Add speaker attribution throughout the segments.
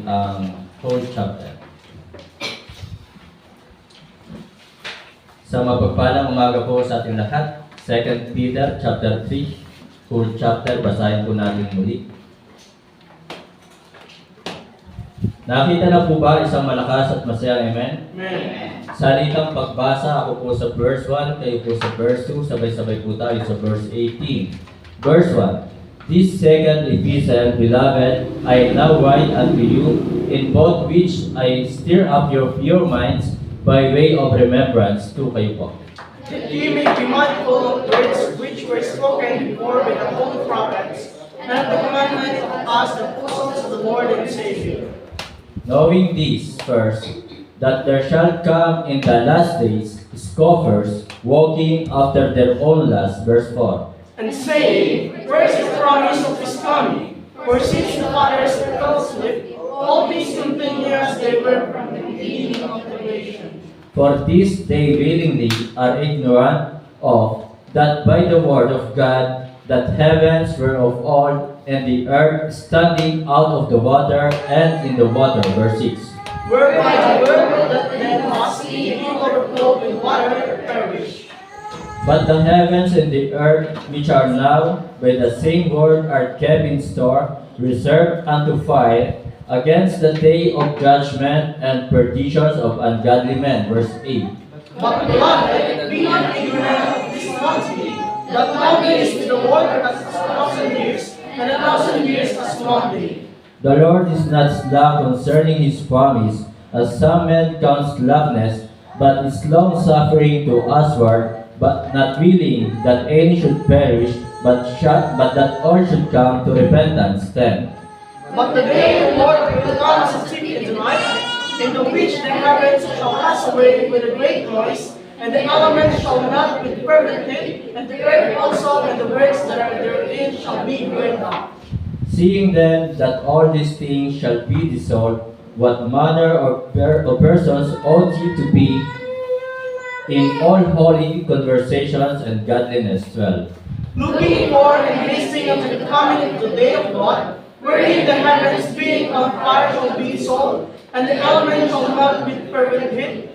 Speaker 1: ang whole chapter. Sa mapagpalang umaga po sa ating lahat, 2 Peter chapter 3, whole chapter, basahin po natin muli. Nakita na po ba isang malakas at masayang amen?
Speaker 2: Amen.
Speaker 1: Salitang pagbasa, ako po sa verse 1, kayo po sa verse 2, sabay-sabay po tayo sa verse 18. Verse 1, This second epistle, beloved, I now write unto you, in both which I stir up your pure minds by way of remembrance. To kayo po.
Speaker 2: That ye may be mindful of words which were spoken before by the holy prophets, and of the commandment of us, the apostles of the Lord and Savior.
Speaker 1: Knowing this first, that there shall come in the last days scoffers, walking after their own lusts. Verse 4.
Speaker 2: And saying, where is the promise of his coming? For since the fathers fell asleep, all things continue as they were from the beginning of the creation.
Speaker 1: For this they willingly are ignorant of, that by the word of God, that heavens were of old, and the earth standing out of the water and in the water. Verse 6.
Speaker 2: Whereby the world that then was being overflowed with water perished.
Speaker 1: But the heavens and the earth, which are now by the same word, are kept in store, reserved unto fire, against the day of judgment and perditions of ungodly men. Verse 8.
Speaker 2: But beloved, be not ignorant of this one thing, that one day is with the Lord as 1,000 years, and 1,000 years as one day.
Speaker 1: The Lord is not slack concerning his promise, as some men count slackness, but is long-suffering to usward, but not willing that any should perish, but that all should come to repentance. 10.
Speaker 2: But the day of the Lord will come as a thief in the night, in the which the heavens shall pass away with a great noise, and the elements shall melt with fervent heat, and the earth also and the works that are therein shall be burned up.
Speaker 1: Seeing then that all these things shall be dissolved, what manner of persons ought ye to be in all holy conversations and godliness? 12.
Speaker 2: Looking for and hasting unto the coming of the day of God, wherein the heavens being on fire shall be dissolved, and the elements shall melt with fervent heat.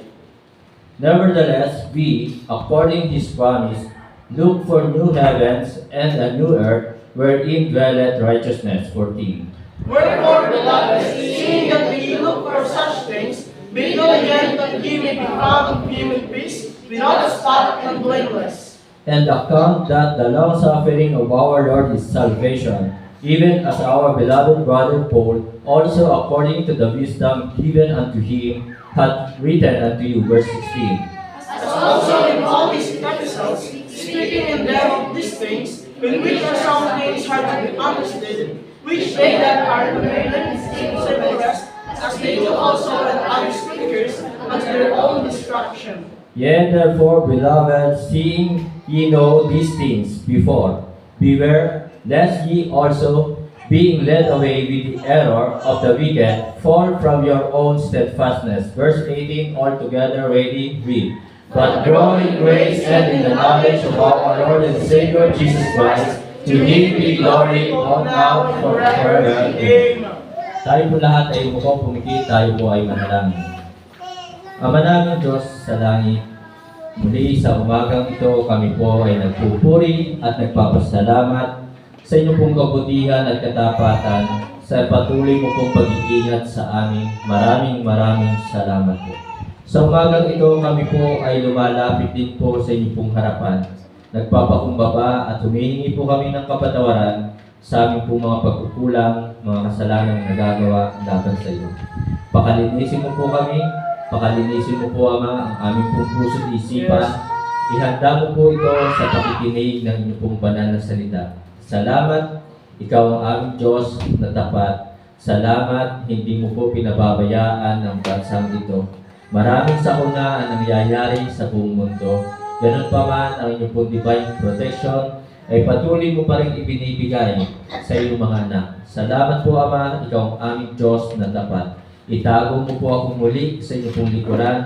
Speaker 1: Nevertheless, we, according his promise, look for new heavens and a new earth, wherein dwelleth righteousness. 14.
Speaker 2: Wherefore, beloved, seeing that ye look for such things, be diligent that ye may be found of him in peace, without spot and blameless.
Speaker 1: And account that the long suffering of our Lord is salvation, even as our beloved brother Paul, also according to the wisdom given unto him, hath written unto you. Verse 16.
Speaker 2: As also in all his epistles, speaking in them of these things, in which are some things hard to be understood, which they that are unlearned consider the rest, as they do also in other scriptures, unto their own destruction.
Speaker 1: Yet therefore, beloved, seeing ye know these things before, beware lest ye also, being led away with the error of the wicked, fall from your own steadfastness. Verse 18, altogether ready, read. But grow in grace and in the knowledge of our Lord and Savior Jesus Christ, to Him be glory, both now and forever. Amen. Tayo po lahat ay mukhang pumikit, tayo po ay manalangin. Ama namin Diyos sa langit, muli sa umagang ito kami po ay nagpupuri at nagpapasalamat sa inyong pong kabutihan at katapatan, sa patuloy mo pong pag-iingat sa amin. Maraming salamat po. Sa umagang ito kami po ay lumalapit din po sa inyong pong harapan. Nagpapakumbaba at humihingi po kami ng kapatawaran sa aming pong mga pagkukulang, mga kasalanang nagagawa laban sa iyo. Pakalinisin mo po kami, pakalinisin mo po Ama ang aming pong puso at isipan. Ihanda mo po ito sa pakikinig ng inyong pong banal na salita. Salamat, ikaw ang aming Diyos na tapat. Salamat, hindi mo po pinababayaan ang bansang ito. Maraming sakuna ang nangyayari sa buong mundo. Ganun pa man ang inyong pong divine protection ay patuloy mo pa rin ibinibigay sa iyong mga anak. Salamat po Ama, ikaw ang aming Diyos na tapat. Itago mo po ako muli sa inyong pong likuran.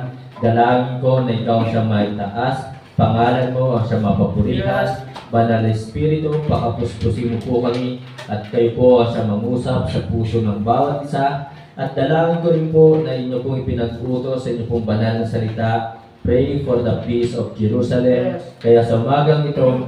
Speaker 1: Dalangin ko na ikaw ang siyang maitaas. Pangalan mo ang siyang mapapurihan. Banal na Espiritu, pakapuspusin mo po kami at kayo po ang siyang mangusap sa puso ng bawat isa At dalangin ko rin po na inyo pong ipinag-utos sa inyo pong banal na salita, pray for the peace of Jerusalem. Kaya sa umagang ito,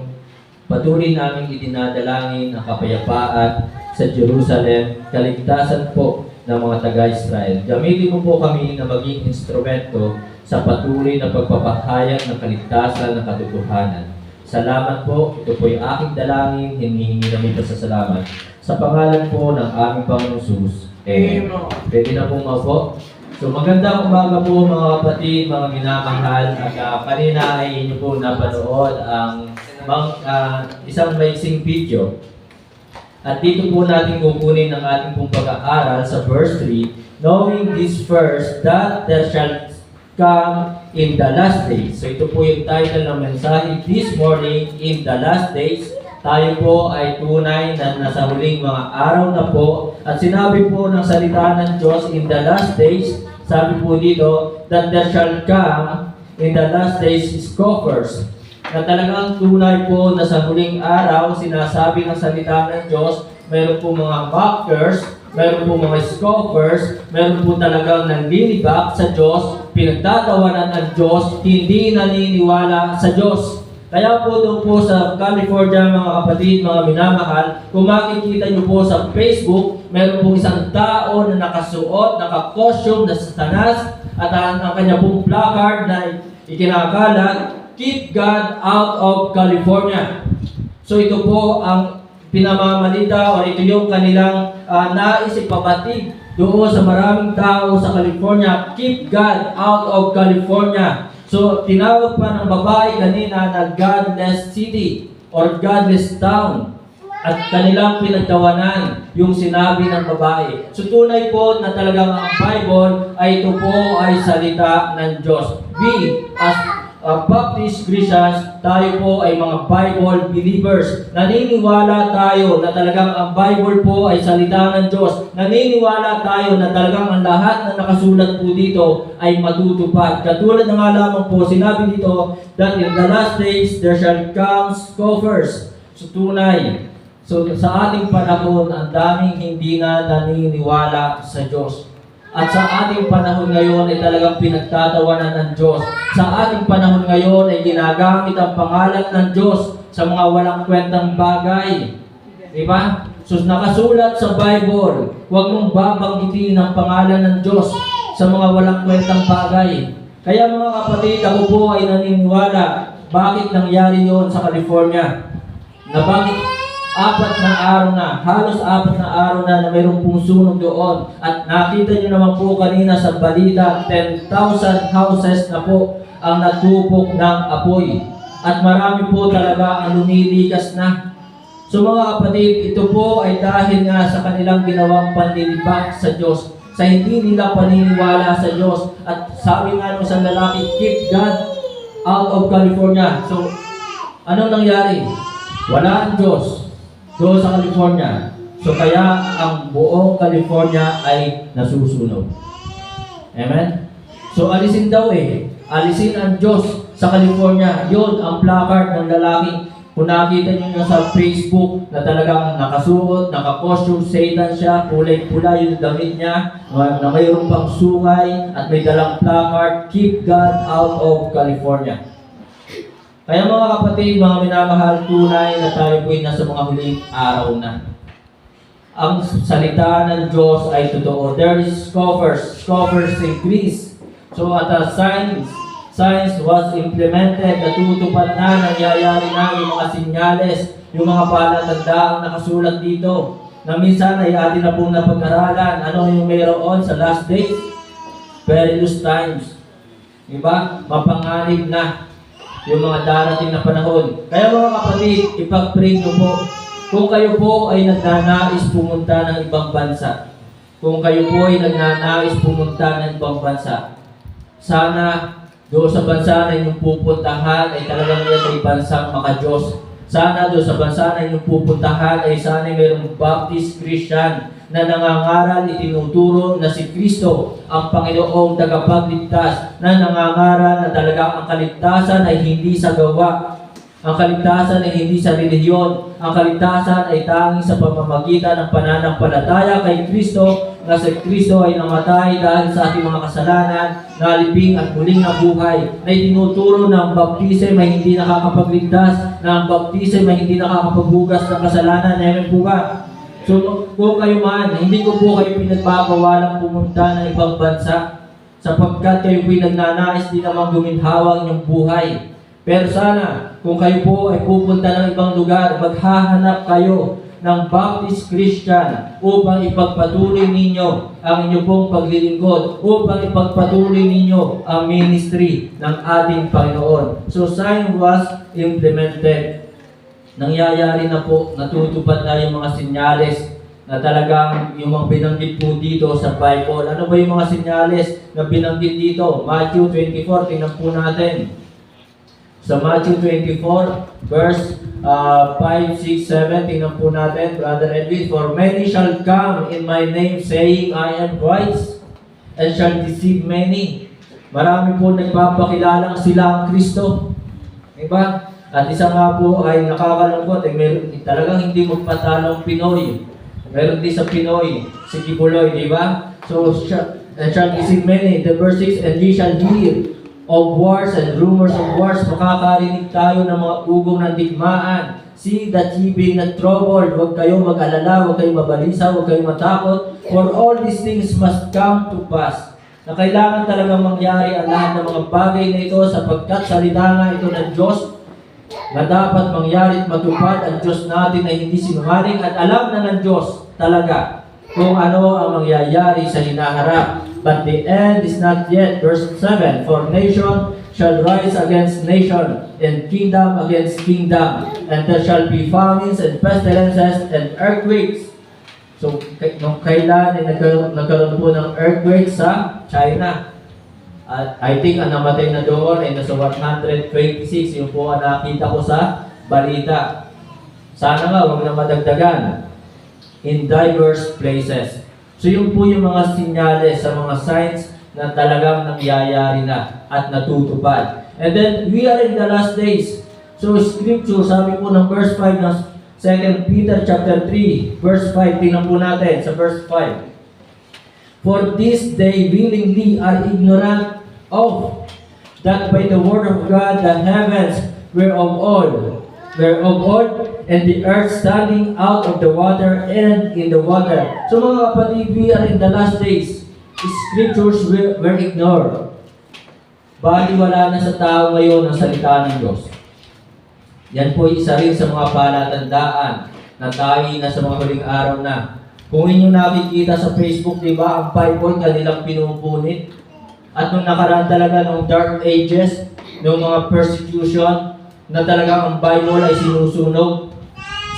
Speaker 1: patuloy namin idinadalangin ang kapayapaan sa Jerusalem, kaligtasan po ng mga taga-Israel. Gamitin mo po kami na maging instrumento sa patuloy na pagpapahayag ng kaligtasan ng katotohanan. Salamat po. Ito po yung aking dalangin. Hinihingi namin pasasalamat. Sa pangalan po ng aming Panginoong Jesus. Amen. Pwede na pong maupo. So magandang umaga po mga kapatid, mga minamahal. At kanina ay inyo po napanood ang isang maising video. At dito po natin kukunin ang ating pong pag-aaral sa verse 3. Knowing this first, that there shall come in the last days. So ito po yung title ng mensahe this morning, in the last days. Tayo po ay tunay na nasa huling mga araw na po. At sinabi po ng salita ng Diyos in the last days, sabi po dito, that there shall come in the last days scoffers. Na talagang tunay po na sa huling araw, sinasabi ng salita ng Diyos, mayroon po mga mockers, mayroon po mga scoffers, mayroon po talagang nanlilibak sa Diyos, pinagtatawanan ng Diyos, hindi naniniwala sa Diyos. Kaya po doon po sa California, mga kapatid, mga minamahal, kung makikita nyo po sa Facebook, meron po isang tao na nakasuot, nakakostume na satanas, at ang kanya pong placard na ikinakalat, Keep God out of California. So ito po ang pinamamalita o ito yung kanilang nais ipabatid doon sa maraming tao sa California. Keep God out of California. So tinawag pa ng babae kanina na godless city or godless town. At kanilang pinagtawanan yung sinabi ng babae. So tunay po na talagang ang Bible ay ito po ay salita ng Diyos. We as Baptist Christians, tayo po ay mga Bible believers. Naniniwala tayo na talagang ang Bible po ay salita ng Diyos. Naniniwala tayo na talagang ang lahat na nakasulat po dito ay matutupad. Katulad na nga lamang po, sinabi dito that in the last days there shall come scoffers. So tunay. So sa ating panahon, ang daming hindi na naniniwala sa Diyos. At sa ating panahon ngayon ay talagang pinagtatawanan ng Diyos. Sa ating panahon ngayon ay ginagamit ang pangalan ng Diyos sa mga walang kwentang bagay. Diba? So nakasulat sa Bible, huwag mong babanggitin ang pangalan ng Diyos sa mga walang kwentang bagay. Kaya mga kapatid, ako po ay naniniwala bakit nangyari yon sa California. Na bakit halos 4 na araw na mayroong pong sunog doon. At nakita niyo naman po kanina sa balita, 10,000 houses na po ang natupok ng apoy. At marami po talaga ang lumilikas na. So mga kapatid, ito po ay dahil nga sa kanilang ginawang panlilibak sa Diyos. Sa hindi nila paniniwala sa Diyos. At sabi nga ng isang lalaki, keep God out of California. So, anong nangyari? Wala ang Diyos doon sa California. So kaya ang buong California ay nasusunog. Amen? So alisin daw alisin ang Diyos sa California. Yun ang placard ng lalaki. Kung nakita nyo sa Facebook na talagang nakasuot, nakakostume, Satan siya, kulay pula yung damit niya, na mayroon pang sungay at may dalang placard, Keep God out of California. Kaya mga kapatid, mga minamahal, tunay na tayo po'y nasa mga huling araw na. Ang salita ng Diyos ay totoo. There is scoffers increase. So at a science was implemented, natutupad na, nangyayari na yung mga sinyales, yung mga palatandaan nakasulat dito. Na minsan ay atin na pong napag-aralan. Ano yung mayroon sa last days? Perilous times. Diba? Mapanganib na yung mga darating na panahon. Kaya mga kapatid, ipag-pray nyo po. Kung kayo po ay nagnanais pumunta ng ibang bansa, kung kayo po ay nagnanais pumunta ng ibang bansa, sana doon sa bansa na inyong pupuntahan ay talagang yan ay bansang maka-Diyos. Sana doon sa bansa na inyong pupuntahan ay sana mayroong Baptist Christian na nangangaral, itinuturo na si Kristo ang Panginoong tagapagligtas, na nangangaral na talaga ang kaligtasan ay hindi sa gawa, Ang kaligtasan ay hindi sa relihiyon. Ang kaligtasan ay tanging sa pamamagitan ng pananampalataya kay Kristo, na si Kristo ay namatay dahil sa ating mga kasalanan, nalibing at muling nabuhay, na itinuturo na ang baptism ay hindi nakakapagligtas, na ang baptism ay hindi nakakapaghugas ng kasalanan. Amen po ba? So kung kayo man, hindi ko po kayo pinagbabawalang pumunta ng ibang bansa, sapagkat kayo po'y nagnanais din namang guminhawa ang inyong buhay. Pero sana, kung kayo po ay pupunta ng ibang lugar, maghahanap kayo ng Baptist Christian upang ipagpatuloy ninyo ang inyong pong paglilingkod, upang ipagpatuloy ninyo ang ministry ng ating Panginoon. So sign was implemented. Nangyayari na po, natutupad na yung mga sinyales na talagang yung mga binanggit po dito sa Bible. Ano ba yung mga sinyales na binanggit dito? Matthew 24, tingnan po natin. Sa Matthew 24, verse 5, 6, 7, tingnan po natin, Brother Edwin. For many shall come in my name, saying, I am Christ, and shall deceive many. Marami po nagpapakilalang sila ang Kristo. Diba? At isa nga po ay nakakalungkot, talagang hindi magpatalong Pinoy. Meron din sa Pinoy, si Kibuloy, di ba? So, and shall deceive many. The verse 6, and ye shall hear of wars and rumors of wars. Makakarinig tayo ng mga ugong ng digmaan. See that ye be not troubled. Huwag kayo mag-alala, huwag kayo mabalisa, huwag kayo matakot. For all these things must come to pass. Na kailangan talagang mangyari ang lahat ng mga bagay na ito, sapagkat salita nga ito ng Diyos na dapat mangyari at matupad. Ang Diyos natin ay hindi sinungaling, at alam na ng Diyos talaga kung ano ang mangyayari sa hinaharap. But the end is not yet. Verse 7, for nation shall rise against nation, and kingdom against kingdom, and there shall be famines and pestilences and earthquakes. So, nung kailan ay nagkaroon po ng earthquake sa China. At I think ang namatay na doon ay nasa 126. Yung po ang nakita ko sa balita. Sana nga, huwag na madagdagan. In diverse places. So yun po yung mga sinyales sa mga signs na talagang nangyayari na at natutupad. And then, we are in the last days. So scripture, sabi po ng verse 5 ng 2 Peter chapter 3, verse 5, tingnan po natin sa verse 5. For this they willingly are ignorant of, that by the word of God the heavens were of old, and the earth standing out of the water and in the water. So mga kapatid, we are in the last days. Scriptures were ignored. Baliwala na sa tao ngayon ang salita ng Diyos. Yan po isa rin sa mga palatandaan na tayo na sa mga huling araw na. Kung inyong nakikita sa Facebook, di ba, ang Bible kanilang pinupunit. At nung nakaraan talaga ng dark ages, ng mga persecution, na talagang ang Bible ay sinusunog.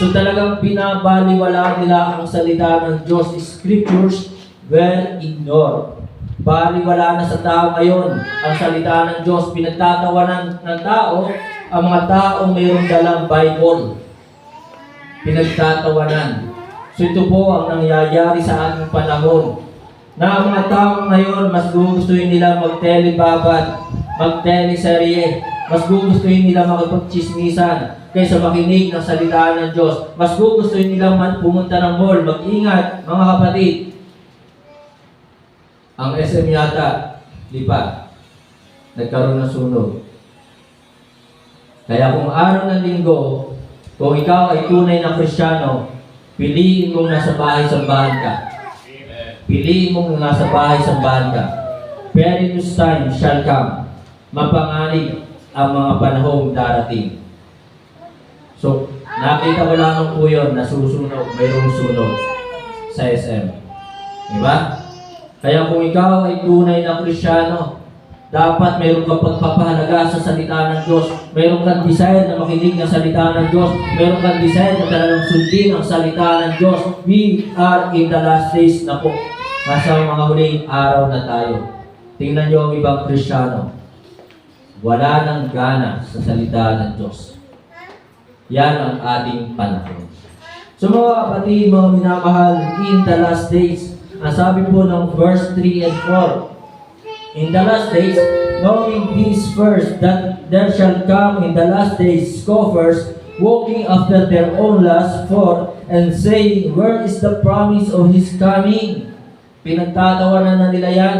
Speaker 1: So talagang binabaliwala nila ang salita ng Diyos. Scriptures were ignored. Baliwala na sa tao ngayon ang salita ng Diyos. Pinagtatawanan ng tao ang mga taong mayroong dalang Bible. Pinagtatawanan. So ito po ang nangyayari sa ating panahon. Na ang mga taong ngayon, mas gugustuhin nila mag-telebabad, mag-teleserye, mas gugustuhin nila makipagchismisan kaysa makinig ng salita ng Diyos. Mas gugustuhin nila pumunta ng mall. Mag-ingat, mga kapatid. Ang SM yata, lipat. Nagkaroon ng sunog. Kaya kung araw ng linggo, kung ikaw ay tunay na Kristiyano, piliin mong nasa bahay-sambahan ka. Piliin mong nasa bahay-sambahan ka. Perilous time shall come. Mapanganib ang mga panahong darating. So, nakita ko lang po yun na susunog, mayroong sunog sa SM. Diba? Kaya kung ikaw ay tunay na Kristiyano, dapat mayroong kang pagpapahalaga sa salita ng Diyos. Mayroong kang desire na makinig ng salita ng Diyos. Mayroong kang desire na talagang sundin ang salita ng Diyos. We are in the last days na po. Nasa mga huling araw na tayo. Tingnan niyo ang ibang Kristiyano. Wala nang gana sa salita ng Diyos. Yan ang ating panahon. So mga kapatid, mga minamahal, in the last days, ang sabi po ng verse 3 and 4, in the last days, knowing this first, that there shall come in the last days scoffers, walking after their own lust for, and saying, where is the promise of His coming? Pinagtatawanan na nila yan.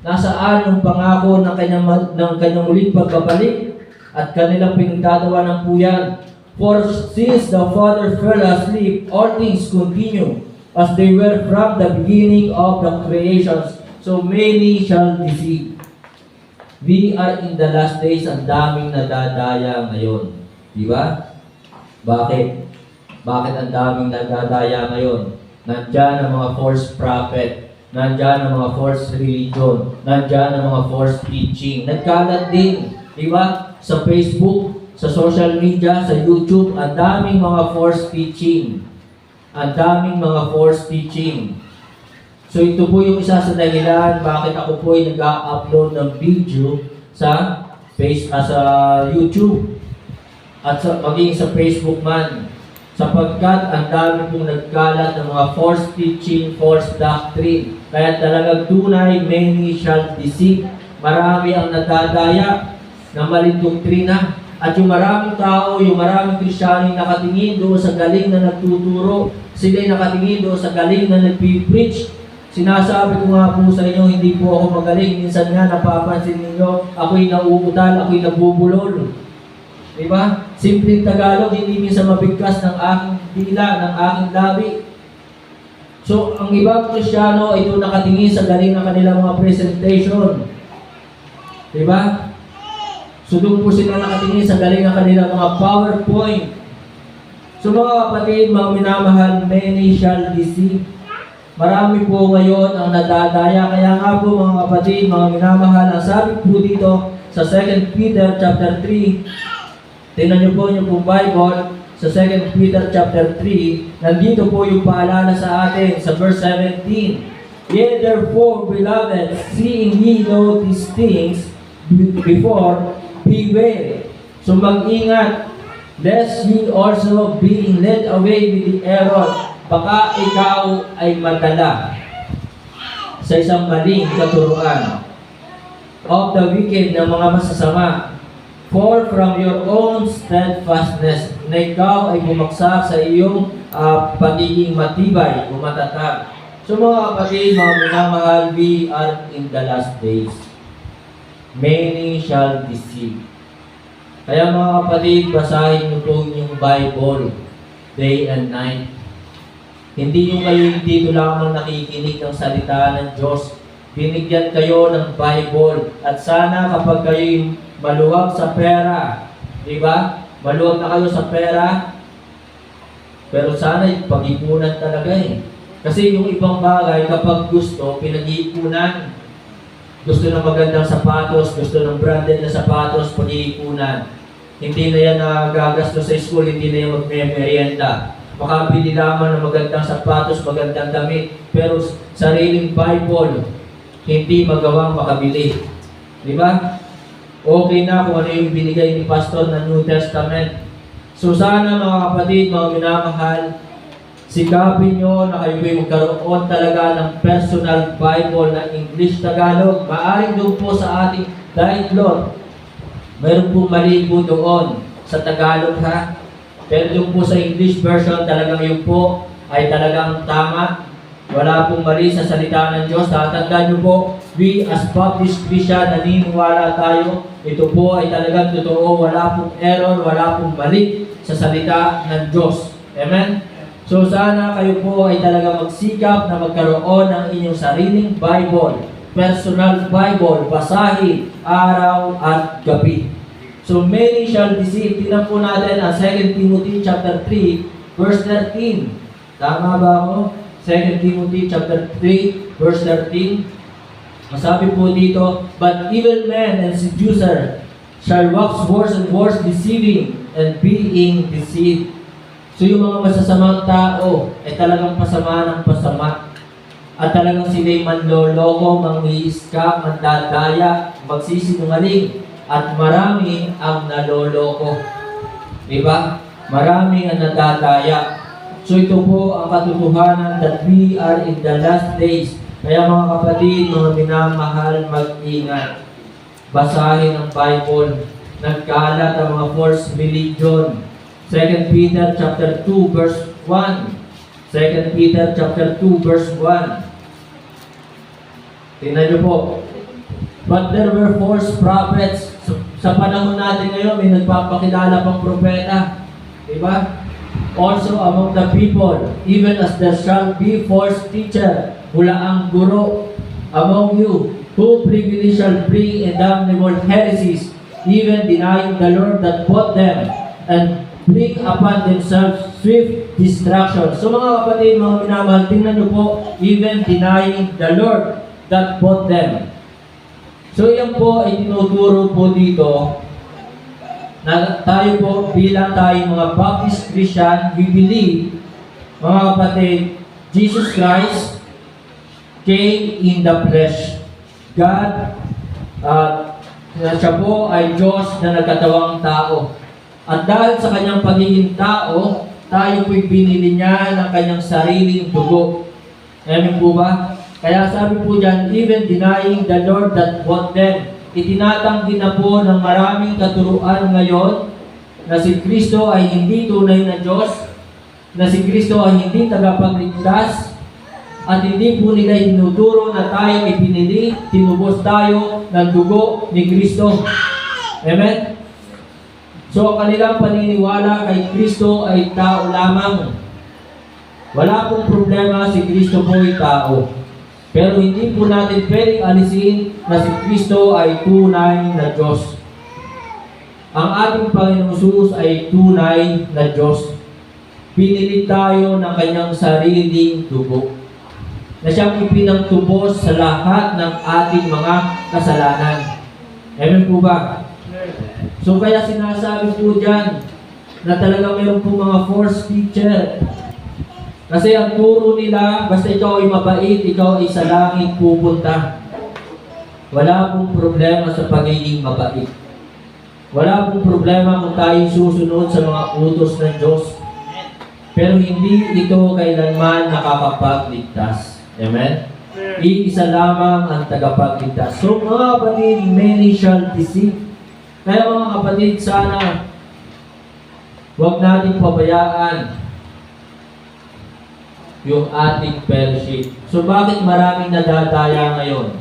Speaker 1: Nasaan yung pangako ng kanyang muling pagbabalik? At kanilang pinagtatawanan po yan. For since the Father fell asleep, all things continue as they were from the beginning of the creations. So many shall deceive. We are in the last days. Ang daming nadadaya ngayon. Di ba? Bakit? Bakit ang daming nadadaya ngayon? Nandyan ang mga false prophet. Nandyan ang mga false religion. Nandyan ang mga false teaching. Nagkalat din. Di ba? Sa Facebook, sa social media, sa YouTube, ang daming mga false teaching. Ang daming mga false teaching. So ito po yung isa sa dahilan bakit ako po ay nag-upload ng video sa YouTube at maging sa Facebook man. Sapagkat ang dami pong nagkalat ng mga false teaching, false doctrine. Kaya talagang tunay, many shall deceive. Marami ang nadadaya na maling doktrina. At yung maraming tao, yung maraming Kristyano nakatingin doon sa galing na nagtuturo. Sila'y nakatingin doon sa galing na nagpipreach. Sinasabi ko nga po sa inyo, hindi po ako magaling. Minsan nga napapansin ninyo, ako'y nauutal, ako'y nabubulol. Diba? Simpleng Tagalog, hindi minsan mabigkas ng aking dila, ng aking labi. So, ang ibang Kristyano ay doon nakatingin sa galing ng kanilang mga presentation. Diba? So, doon po sila nakatingin sa galing ng kanilang mga PowerPoint. So, mga kapatid, mga minamahal, many shall deceive. Marami po ngayon ang nadadaya. Kaya nga po, mga kapatid, mga minamahal, ang sabi po dito sa 2 Peter chapter 3, tingnan niyo po yung Bible sa 2 Peter chapter 3, nandito po yung paalala sa atin sa verse 17. Yet therefore, beloved, seeing ye know these things before, beware. So mag-ingat, lest ye also being led away with the error, baka ikaw ay madala sa isang maling katuruan of the wicked ng mga masasama. For from your own steadfastness, na ikaw ay bumagsak sa iyong pagiging matibay o matatag. So mga kapatid, mga minamahal, we are in the last days. Many shall deceive. Kaya mga kapatid, basahin niyo po yung Bible day and night. Hindi yung kayo dito lamang nakikinig ng salita ng Diyos. Binigyan kayo ng Bible. At sana kapag kayo maluwag sa pera, di ba? Maluwag na kayo sa pera, pero sana pag-ipunan talaga eh. Kasi yung ibang bagay, kapag gusto, pinag-iipunan. Gusto ng magandang sapatos, gusto ng branded na sapatos, pag-iipunan. Hindi na yan nagagastos sa school, hindi na yan magme-merienda. Makabili lamang ng magandang sapatos, magandang damit, pero sariling Bible, hindi magawang makabili. Di ba? Okay na kung ano yung binigay ni Pastor na New Testament. So sana mga kapatid, mga minamahal, sikapin nyo na kayo ay magkaroon talaga ng personal Bible na English-Tagalog. Maaring doon po sa ating diet Lord, mayroon po mali po doon sa Tagalog ha. Pero doon po sa English version, talagang yun po ay talagang tama. Wala pong mali sa salita ng Diyos. Tatandaan nyo po, we as Baptist Christian, naniniwala tayo. Ito po ay talagang totoo. Wala pong error, wala pong mali sa salita ng Diyos. Amen? So sana kayo po ay talagang magsikap na magkaroon ng inyong sariling Bible. Personal Bible, basahin araw at gabi. So many shall deceive. Tingnan po natin ang 2 Timothy chapter 3, verse 13. Tama ba ako? 2 Timothy chapter 3, verse 13. Masabi po dito, but evil men and seducer shall wax worse and worse, deceiving and being deceived. So yung mga masasamang tao ay talagang pasama ng pasama. At talagang sila'y manloloko, manghihiska, mandadaya, magsisinungaling. At marami ang naloloko. Diba? Marami ang nadadaya. So ito po ang katotohanan that we are in the last days. Kaya mga kapatid, mga minamahal, mag-ingat. basahin ang Bible. Nagkalat ang mga false religion. 2 Peter chapter 2 verse 1. 2 Peter chapter 2 verse 1. Tingnan niyo po. But there were false prophets. Sa panahon natin ngayon, may nagpapakilala pang propeta. Diba? Also among the people, even as there shall be false teacher, hulaang guro among you, who privily shall bring in damnable heresies, even denying the Lord that bought them, and bring upon themselves swift destruction. So mga kapatid, mga minamahal, tingnan niyo po, even denying the Lord that bought them. So yan po ay tinuturo po dito na tayo po bilang tayong mga Baptist Christian, we believe, mga kapatid, Jesus Christ came in the flesh. God, siya po ay Diyos na nagkatawang tao. At dahil sa kanyang pagiging tao, tayo po'y binili niya ng kanyang sariling dugo. Amen po ba? Kaya sabi po dyan, even denying the Lord that bought them, itinatanggi na po ng maraming katuruan ngayon na si Kristo ay hindi tunay na Diyos, na si Kristo ay hindi tagapagligtas, at hindi po nila tinuturo na tayo ipinili, tinubos tayo ng dugo ni Kristo. Amen? So, ang kanilang paniniwala kay Kristo ay tao lamang. Wala pong problema, si Kristo po ay tao. Pero hindi po natin pwedeng alisin na si Kristo ay tunay na Diyos. Ang ating Panginoong Jesus ay tunay na Diyos. Pinili tayo ng kanyang sariling dugo, na siyang ipinagtubos sa lahat ng ating mga kasalanan. Amen po ba? So kaya sinasabi po dyan na talaga mayroon po mga false teacher. Kasi ang turo nila, basta ikaw ay mabait, ikaw ay sa langit pupunta. Wala pong problema sa pagiging mabait. Wala pong problema kung tayo susunod sa mga utos ng Diyos. Pero hindi ito kailanman nakakapagligtas. Amen? Iisa lamang ang tagapagligtas. So mga kapatid, many shall deceive. Kaya mga kapatid, sana huwag nating pabayaan yung ating fellowship. So bakit maraming nadadaya ngayon?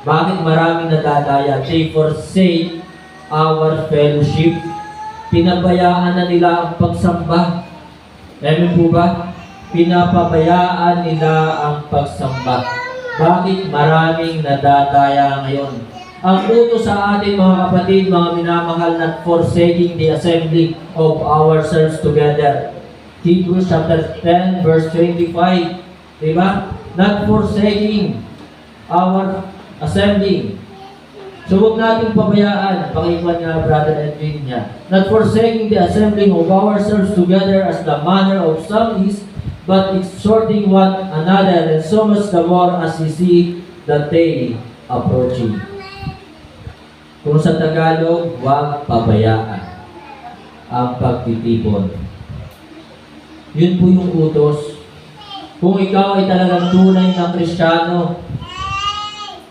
Speaker 1: Bakit maraming nadadaya? They forsake our fellowship. Pinabayaan na nila ang pagsamba. Amen po ba? Pinapabayaan nila ang pagsamba. Bakit maraming nadadaya ngayon? Ang utos sa atin mga kapatid, mga minamahal, not forsaking the assembly of ourselves together. Hebrews chapter 10 verse 25. Diba? Not forsaking our assembly. So huwag natin pabayaan. Pakikuan nga Brother Edwin niya. Not forsaking the assembling of ourselves together as the manner of some is, but exhorting one another, and so much the more as we see the day approaching. Kung sa Tagalog, huwag pabayaan ang pagtitipon. Yun po yung utos. Kung ikaw ay talagang tunay na Kristiyano,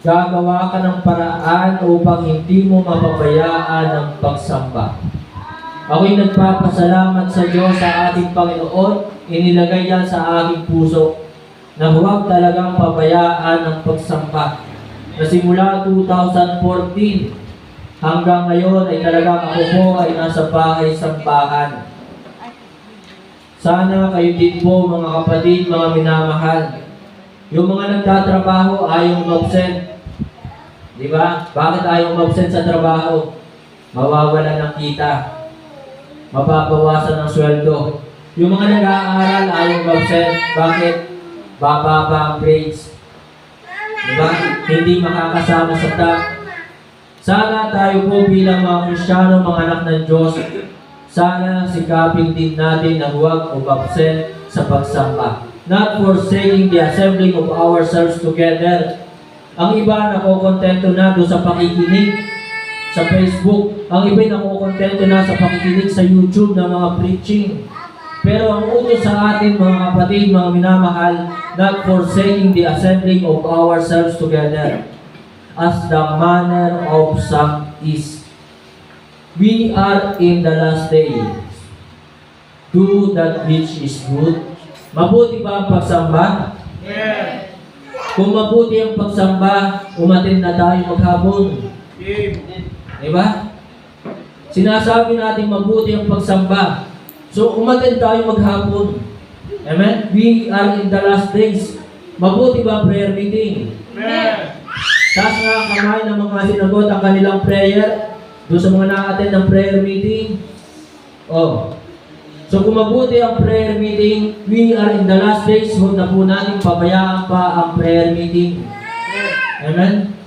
Speaker 1: gagawa ka ng paraan upang hindi mo mapabayaan ang pagsamba. Ako'y nagpapasalamat sa Diyos sa ating Panginoon, inilagay yan sa aking puso, na huwag talagang pabayaan ang pagsamba. Na simula 2014 hanggang ngayon ay talagang ako po ay nasa bahay-sambahan. Sana kayo din po mga kapatid, mga minamahal. Yung mga nagtatrabaho ayaw mag-absent. Di ba? Bakit ayaw mag-absent sa trabaho? Mawawalan ng kita. Mababawasan ng sweldo. Yung mga nag-aaral ayaw mag-absent. Bakit? Bababa ang grades. Di ba? Hindi makakasama sa top. Sana tayo po bilang mga Kristiyano, mga anak ng Diyos, sana sikapin din natin na huwag umabsent sa pagsamba. Not forsaking the assembling of ourselves together. Ang iba nakokontento na doon sa pakikinig sa Facebook. Ang iba nakokontento na sa pakikinig sa YouTube ng mga preaching. Pero ang utos sa atin mga kapatid, mga minamahal, not forsaking the assembling of ourselves together. as the manner of some is. We are in the last days. Do that which is good. Mabuti ba ang pagsamba?
Speaker 2: Amen.
Speaker 1: Kung mabuti ang pagsamba, umatin na tayo maghapon.
Speaker 2: Amen.
Speaker 1: Diba? Sinasabi natin mabuti ang pagsamba. So, umatin tayo maghapon. Amen? We are in the last days. Mabuti ba ang prayer meeting?
Speaker 2: Amen.
Speaker 1: Taas nga ang kamay ng mga sinagot ang kanilang prayer doon sa mga na-attend ng prayer meeting. Oh. So kung mabuti ang prayer meeting, we are in the last days, huwag na po natin pabayaan pa ang prayer meeting. Amen?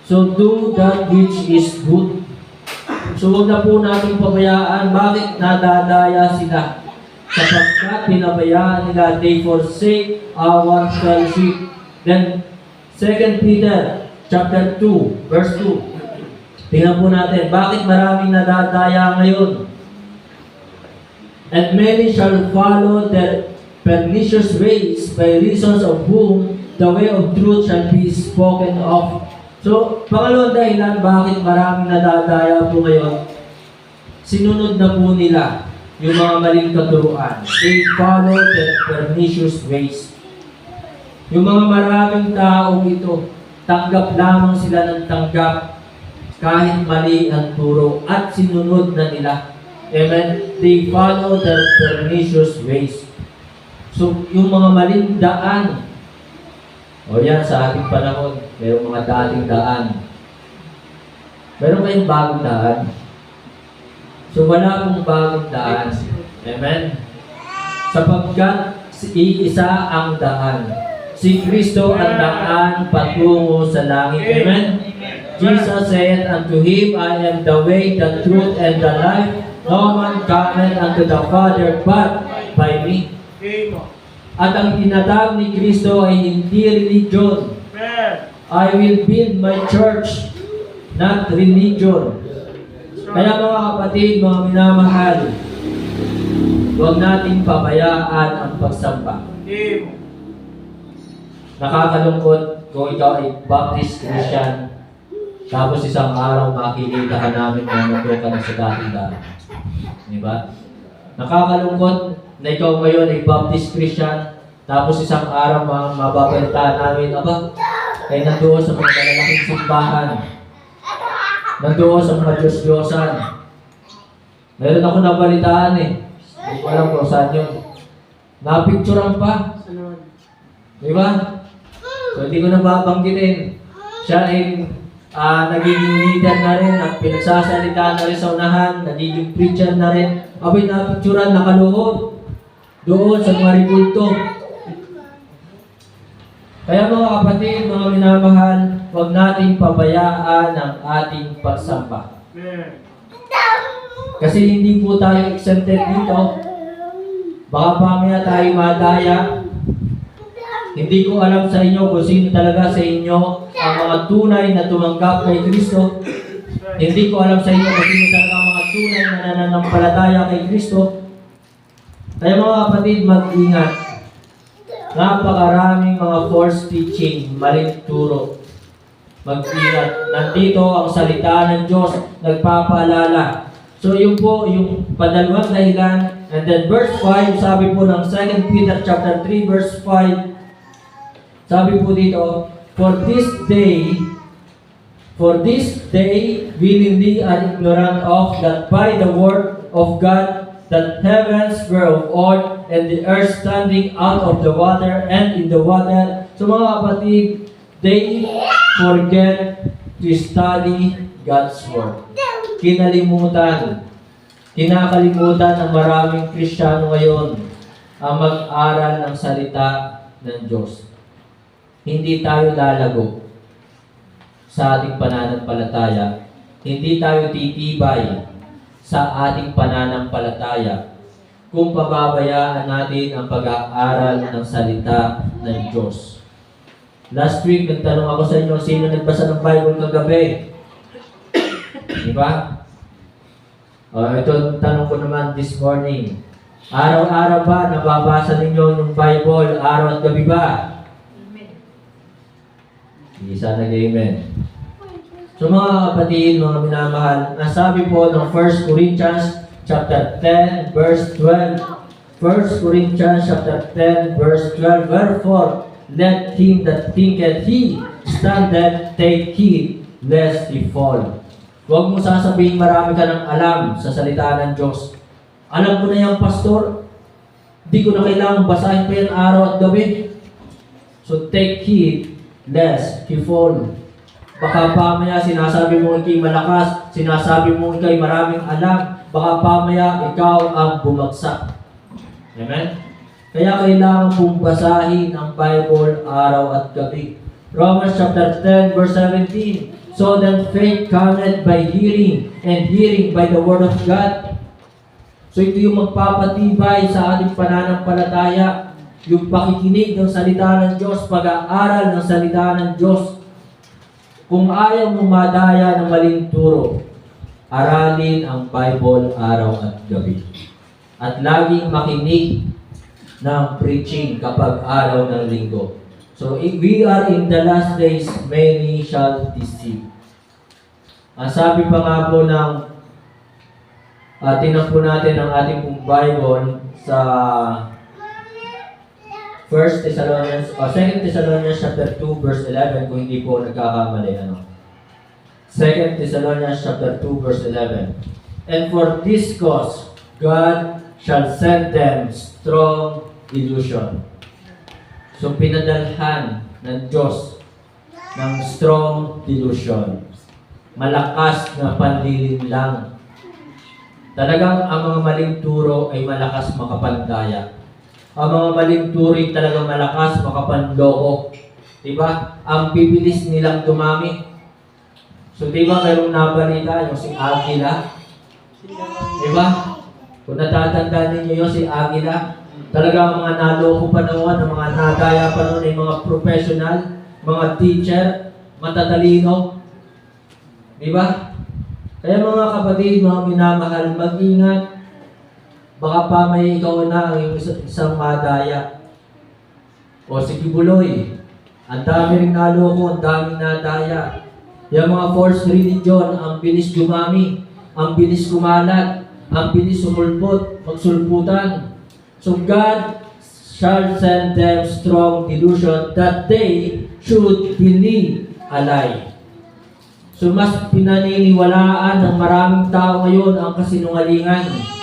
Speaker 1: So do that which is good. So huwag na po natin pabayaan. Bakit nadadaya sila? Sapagkat pinabayaan nila, they forsake our fellowship. Then, 2 Peter chapter 2, verse 2. Tingnan po natin, bakit maraming nadadaya ngayon? And many shall follow their pernicious ways, by reasons of whom the way of truth shall be spoken of. So, pangalawang dahilan, bakit maraming nadadaya po ngayon? Sinunod na po nila yung mga maling katuruan. They follow their pernicious ways. Yung mga maraming taong ito, tanggap lamang sila ng tanggap kahit mali ang turo at sinunod na nila. Amen? They follow their pernicious ways. So, yung mga maling daan, o yan, sa ating panahon, mayroong mga dating daan. Meron kayong bagong daan. So, wala pong bagong daan. Amen? Sapagkat iisa ang daan. Si Kristo ang daan patungo sa langit. Amen? Jesus said unto him, I am the way, the truth, and the life. No man cometh unto the Father but by me.
Speaker 2: Amen.
Speaker 1: At ang tinatawag ni Kristo ay hindi religion.
Speaker 2: Amen.
Speaker 1: I will build my church, not religion. Kaya mga kapatid, mga minamahal, huwag nating pabayaan ang pagsamba.
Speaker 2: Amen.
Speaker 1: Nakakalungkot kung ikaw ay Baptist Christian, tapos isang araw makikita ka namin na nandun ka na sa dating daan. Diba? Nakakalungkot na ikaw ngayon ay Baptist Christian, tapos isang araw mababalita namin, aba, ay nandoon sa mga malalaking simbahan, nandoon sa mga Diyos-Diyosan. Meron ako nabalitaan eh. Hindi ko alam kung saan yun. Napicturan pa. Diba? So, hindi ko na babanggitin. Siya ay nagiging leader na rin, pinagsasalita na rin sa unahan, nagiging preacher na rin. Abay, napicturan, nakaluhod doon sa mga ribulto. Kaya mga kapatid, mga minamahal, huwag nating pabayaan ang ating pagsamba.
Speaker 2: Amen.
Speaker 1: Kasi hindi po tayo exempted dito. Baka pamaya tayo madaya. Hindi ko alam sa inyo kung sino talaga sa inyo ang mga tunay na tumanggap kay Kristo. Hindi ko alam sa inyo kung sino talaga ang mga tunay na nananampalataya kay Kristo. Kaya mga kapatid, mag-ingat. Napakaraming mga false teaching, maling turo. Mag-ingat. Nandito ang salita ng Diyos, nagpapaalala. So yun po, yung padalawang dahilan. And then verse 5, sabi po ng 2 Peter chapter 3, verse 5, sabi po dito, For this day, willingly are ignorant of that by the word of God, that heavens were of old, and the earth standing out of the water and in the water. So mga kapatid, they forget to study God's word. Kinakalimutan ng maraming Kristiyano ngayon ang mag-aral ng salita ng Diyos. Hindi tayo lalago sa ating pananampalataya. Hindi tayo titibay sa ating pananampalataya kung pababayaan natin ang pag-aaral ng salita ng Diyos. Last week, nagtanong ako sa inyo, sino nagbasa ng Bible kagabi? Diba? Ito ang tanong ko naman this morning. Araw-araw ba nababasa ninyo yung Bible? Araw at gabi ba? Isa nag-amen. So mga kapatid, mga minamahal, nasabi po ng 1 Corinthians chapter 10 verse 12. 1 Corinthians chapter 10 verse 12. Wherefore, let him that thinketh he standeth take heed lest he fall. Huwag mo sasabihin marami ka ng alam sa salita ng Diyos. Alam ko na yan, pastor. Di ko na kailangang basahin pa yan araw at gabi. So take heed lest he fall. Baka pamaya sinasabi mo ikay malakas, sinasabi mo ikay maraming alam, baka pamaya ikaw ang bumagsak. Amen? Kaya kailangan pong basahin ang Bible araw at gabi. Romans chapter 10 verse 17. So then faith cometh by hearing, and hearing by the word of God. So ito yung magpapatibay sa ating pananampalataya. Yung pakikinig ng salita ng Diyos, pag-aaral ng salita ng Diyos. Kung ayaw mong madaya ng maling turo, aralin ang Bible araw at gabi. At laging makinig ng preaching kapag araw ng linggo. So if we are in the last days, many shall deceive. Ang sabi pa nga po ng tingnan po natin ang ating pong Bible sa 2 Thessalonians chapter 2 verse 11 kung hindi po nagkakamali. 2 Thessalonians chapter 2 verse 11. And for this cause, God shall send them strong illusion. So pinadalhan ng Diyos ng strong delusion. Malakas na panlilinlang. Talagang ang mga maling turo ay malakas makapandaya. Ang mga maling turing talagang malakas makapanloko. Diba? Ang bibilis nilang dumami. So diba mayroong nabalita yung si Agila? Diba? Kung natatandaan ninyo yung si Agila, talagang mga naloko pa noon, ang mga nadaya pa noon ay mga professional, mga teacher, matatalino. Diba? Kaya mga kapatid, mga minamahal, mag-ingat. Baka pa may ikaw na ang isang madaya. O si Kibuloy, ang dami rin naloko, ang daming nadaya. Yung mga false religion, ang bilis dumami, ang bilis kumalat, ang bilis sumulpot, magsulputan. So God shall send them strong delusion that they should believe a lie. So mas pinaniniwalaan ng maraming tao ngayon ang kasinungalingan.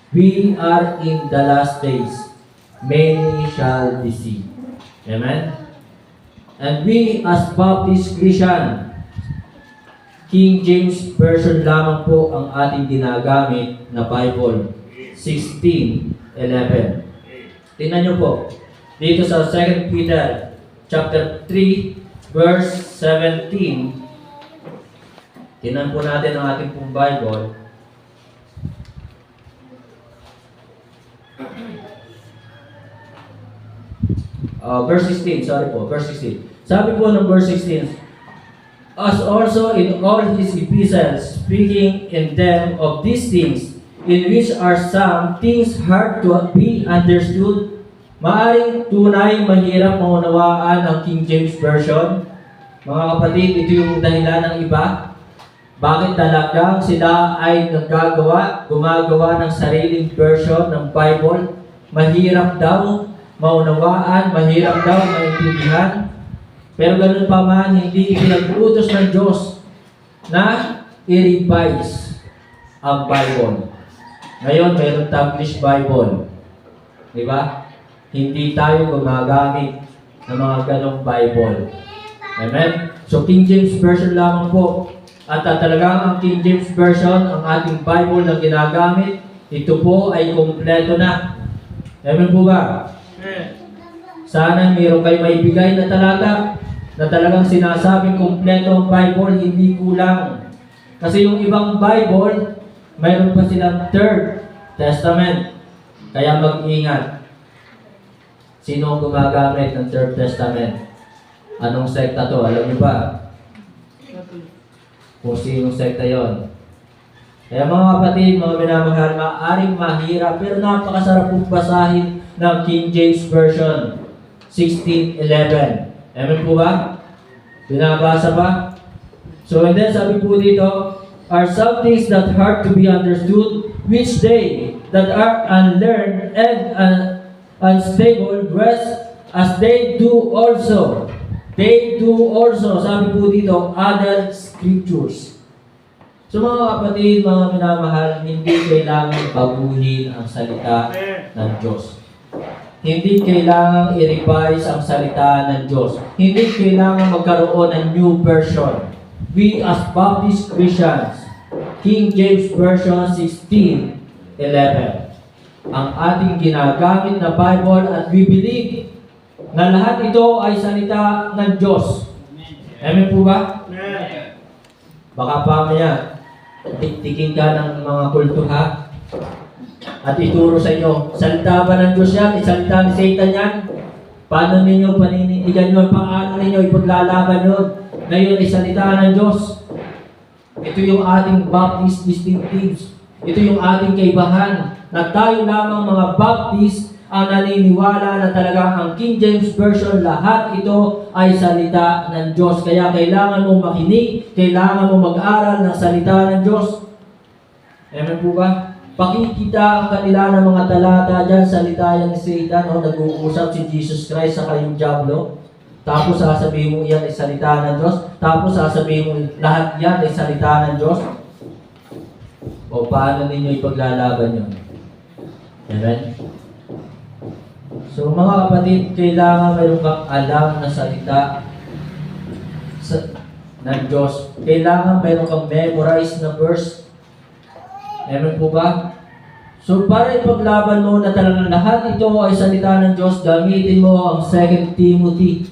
Speaker 1: We are in the last days. Many shall deceive. Amen? And we as Baptist Christian, King James Version lamang po ang ating ginagamit na Bible. 16:11. Tingnan nyo po. Dito sa 2 Peter chapter 3 verse 17. Tingnan po natin ang ating pong Bible. Verse 16, verse 16. Sabi po ng verse 16, as also in all his epistles, speaking in them of these things, in which are some things hard to be understood, maaring tunay mahirap maunawaan ang King James Version. Mga kapatid, ito yung dahilan ng iba. Bakit talagang sila ay gumagawa ng sariling version ng Bible? Mahirap daw maunawaan, mahirap daw maintindihan. Pero ganun pa man, hindi pinag-utos ng Diyos na i-revise ang Bible. Ngayon, mayroon Taglish Bible. Diba? Hindi tayo gumagamit ng mga ganong Bible. Amen? So, King James Version lamang po. At talagang ang King James Version, ang ating Bible na ginagamit, ito po ay kompleto na. Amen po ba? Sana mayroon kayo maibigay na talata na talagang sinasabing kompleto ang Bible, hindi kulang. Kasi yung ibang Bible, mayroon pa silang Third Testament. Kaya mag-ingat. Sino ang gumagamit ng Third Testament? Anong sekta to? Alam niyo ba? Kung sinong sekta yon. Kaya mga kapatid, mga minamahal, maaaring mahirap pero napakasarap pong basahin ng King James Version 16:11. Amen po ba? Binabasa ba? So, and then sabi po dito, are some things that hard to be understood, which they that are unlearned and unstable rest as they do also. They do also, sabi po dito, other scriptures. So mga kapatid, mga minamahal, hindi kailangan baguhin ang salita ng Diyos. Hindi kailangan i-revise ang salita ng Diyos. Hindi kailangan magkaroon ng new version. We as Baptist Christians, King James Version 16:11, ang ating ginagamit na Bible at we believe na lahat ito ay salita ng Diyos. Amen po ba? Baka pamaya, tiktikin ka ng mga kulto ha? At ituro sa inyo, salita ba ng Diyos yan? Salita ni Satan yan? Paano ninyo paninindigan yun? Paano ninyo ipaglalaban yun? Ngayon ay salita ng Diyos. Ito yung ating Baptist distinctives. Ito yung ating kaibahan. Na tayo lamang mga Baptist ang naniniwala na talagang ang King James Version, lahat ito ay salita ng Diyos. Kaya kailangan mong makinig, kailangan mong mag-aral ng salita ng Diyos. Amen po ba? Pakikita ang kanila ng mga talata dyan, salita yan ni Satan, nag-uusap si Jesus Christ sa kayong Diablo. Tapos sasabihin mo yan ay salita ng Diyos. Tapos sasabihin mo lahat yan ay salita ng Diyos. O paano ninyo ipaglalaban yun? Amen? So mga kapatid, kailangan mayroon kang alam na salita ng Diyos. Kailangan mayroon kang memorize na verse. Amen po ba? So para ipaglaban mo na talagang lahat ito ay salita ng Diyos, gamitin mo ang 2 Timothy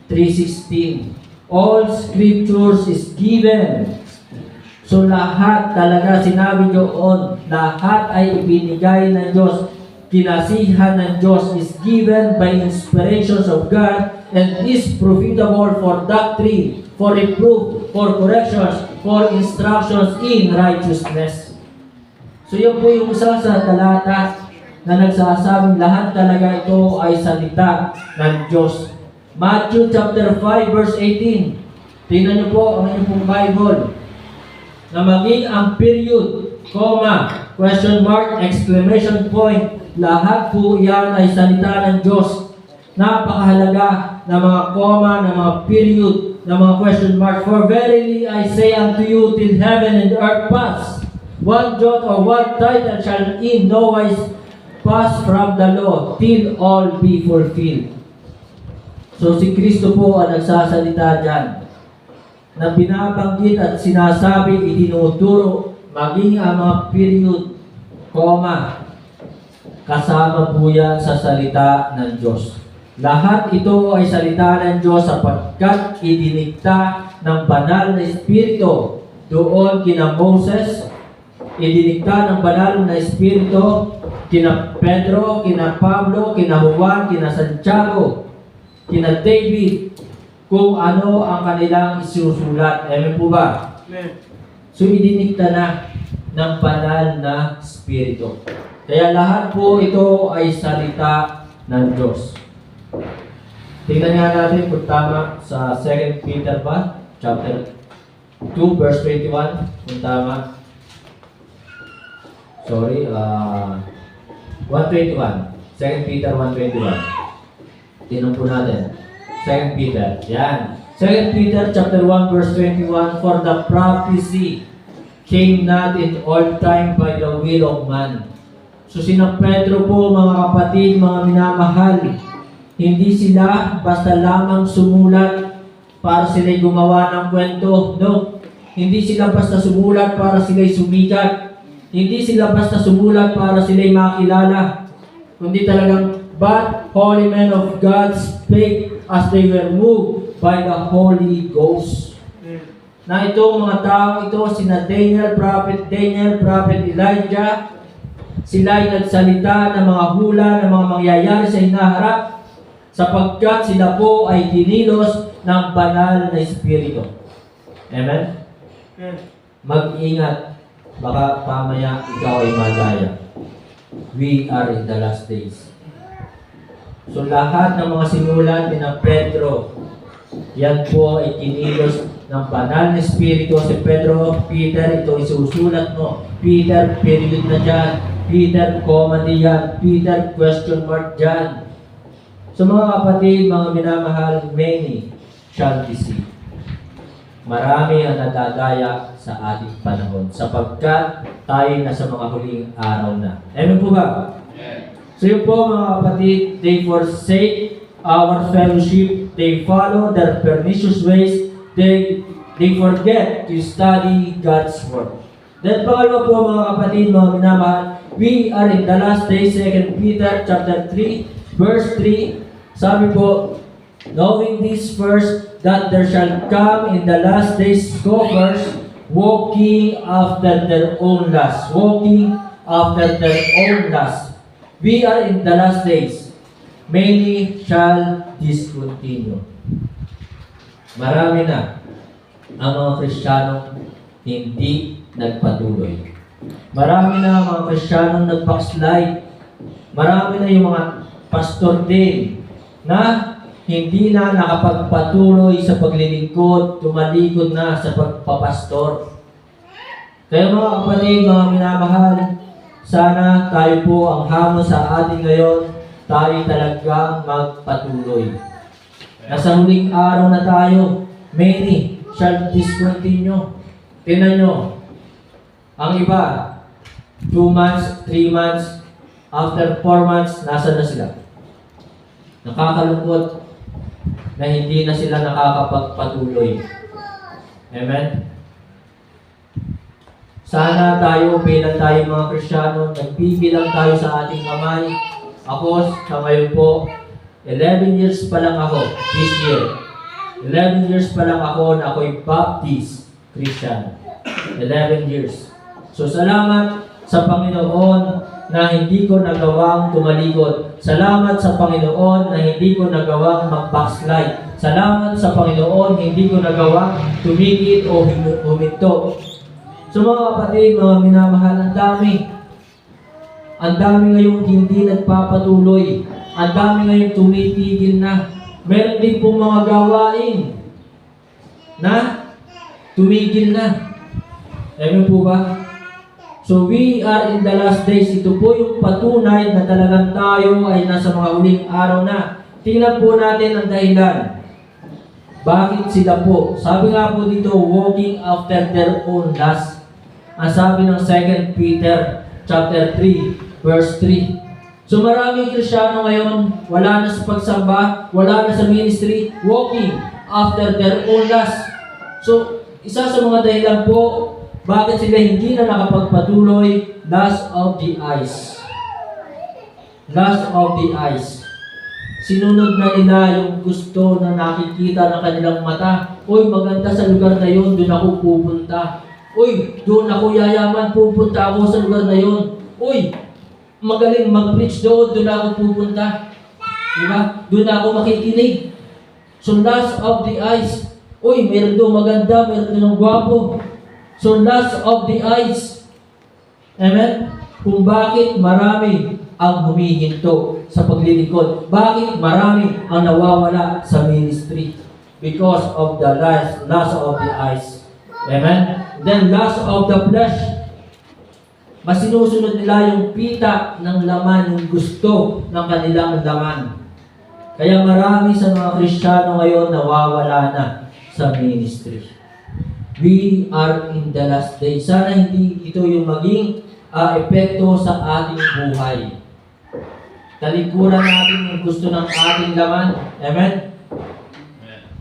Speaker 1: 3:16. All scriptures is given. So lahat talaga sinabi doon, lahat ay ibinigay ng Diyos. Kinasihan ng Diyos is given by inspirations of God and is profitable for doctrine, for reproof, for corrections, for instructions in righteousness. So yun po yung isa sa talata na nagsasabing lahat talaga ito ay salita ng Diyos. Matthew chapter 5 verse 18. Tingnan niyo po ang inyong Bible. Na maging ang period, comma, question mark, exclamation point. Lahat po yan ay salita ng Diyos. Napakahalaga na mga comma, na mga period, na mga question mark. For verily I say unto you, till heaven and earth pass, one jot or one tittle shall in no wise pass from the law, till all be fulfilled. So si Kristo po ang nagsasalita dyan, na binabanggit at sinasabi, itinuturo, maging ang mga period, comma, kasama po yan sa salita ng Diyos. Lahat ito ay salita ng Diyos sapagkat idinikta ng banal na Espiritu doon kina Moses, idinikta ng banal na Espiritu kina Pedro, kina Pablo, kina Juan, kina Santiago, kina David, kung ano ang kanilang isusulat. Amen po ba?
Speaker 2: Amen.
Speaker 1: So idinikta na ng banal na Espiritu. Kaya lahat po ito ay salita ng Diyos. Tingnan nga natin kung tama sa 2 Peter ba? Chapter 2 verse 21. Kung tama. Sorry, 121. 2 Peter 121. Tingnan po natin. 2 Peter. Yan. 2 Peter chapter 1 verse 21. For the prophecy came not in all time by the will of man. So sina Pedro po, mga kapatid, mga minamahal, hindi sila basta lamang sumulat para sila'y gumawa ng kwento. No. Hindi sila basta sumulat para sila'y sumikat. Hindi sila basta sumulat para sila'y makilala. Kundi talagang, but holy men of God spake as they were moved by the Holy Ghost. Na itong mga tao ito, sina Daniel, Prophet Elijah, sila ay nagsalita ng mga hula, ng mga mangyayari sa hinaharap, sapagkat sila po ay dinilos ng banal na Espiritu. Amen? Mag-ingat, baka pamaya ikaw ay madaya. We are in the last days. So lahat ng mga sinulat ni Pedro, Yan po ay kinilos ng banal na Espiritu. Si Pedro, Peter, ito isusulat mo. Peter, period na dyan. Peter, comma diyan. Peter, question mark dyan. So mga kapatid, mga minamahal, many shall deceive. Marami ang nadadaya sa ating panahon sapagkat tayo nasa mga huling araw na. Amen po ba? So yun po mga kapatid, they forsake our fellowship, they follow their pernicious ways, they forget to study God's Word. Then pangalawa po mga kapatid, mga minamahal, we are in the last days, 2 Peter chapter 3, verse 3, sabi po, knowing this first, that there shall come in the last days scoffers, walking after their own lust. Walking after their own lust. We are in the last days. Many shall discontinue. Marami na ang mga Kristiyanong hindi nagpatuloy. Marami na ang mga Kristiyanong nag-backslide. Marami na yung mga pastor din na hindi na nakapagpatuloy sa paglilingkod, tumalikod na sa pagpapastor. Kaya mga kapatid, mga minamahal, sana tayo po ang hamon sa atin ngayon, tayo talagang magpatuloy. Nasa huling araw na tayo, many shall discontinue. Tingnan nyo, ang iba, 2 months, 3 months, after 4 months, nasa na sila? Nakakalungkot na hindi na sila nakakapagpatuloy. Amen? Sana tayo, bilang tayo mga Kristiyano, nagbibilang tayo sa ating kamay. Ako, sa ngayon po, 11 years pa lang ako this year. 11 years pa lang ako na ako'y Baptist Christian. 11 years. So, salamat sa Panginoon na hindi ko nagawang tumalikod. Salamat sa Panginoon na hindi ko nagawang mag-backslide. Salamat sa Panginoon, hindi ko nagawang tumigil o huminto. So mga kapatid, mga minamahal, ang dami. Ang dami ngayong hindi nagpapatuloy. Ang dami ngayong tumitigil na. Meron din pong mga gawain na tumigil na. Amen po ba? So we are in the last days. Ito po yung patunay na talagang tayo ay nasa mga huling araw na. Tingnan po natin ang dahilan. Bakit sila po? Sabi nga po dito, walking after their own lust. Ang sabi ng 2 Peter chapter 3, verse 3. So maraming Kristiyano ngayon, wala na sa pagsamba, wala na sa ministry, walking after their own lust. So, isa sa mga dahilan po, bakit sila hindi na nakapagpatuloy? Lust of the eyes. Lust of the eyes. Sinunod na nila yung gusto na nakikita ng kanilang mata. Uy, maganda sa lugar na yun, doon ako pupunta. Uy, doon ako yayaman, pupunta ako sa lugar na yun. Uy, magaling mag-preach doon, doon ako pupunta. Diba? Doon ako makikinig. So, lust of the eyes. Uy, meron doon maganda, meron doon ng gwapo. So, lust of the eyes. Amen? Kung bakit marami ang humihinto sa paglilingkod. Bakit marami ang nawawala sa ministry? Because of the lust of the eyes. Amen? Then, lust of the flesh. Mas sinusunod nila yung pita ng laman, yung gusto ng kanilang laman. Kaya marami sa mga Kristiyano ngayon nawawala na sa ministry. We are in the last day. Sana hindi ito yung maging epekto sa ating buhay. Talikuran natin yung gusto ng ating laman. Amen?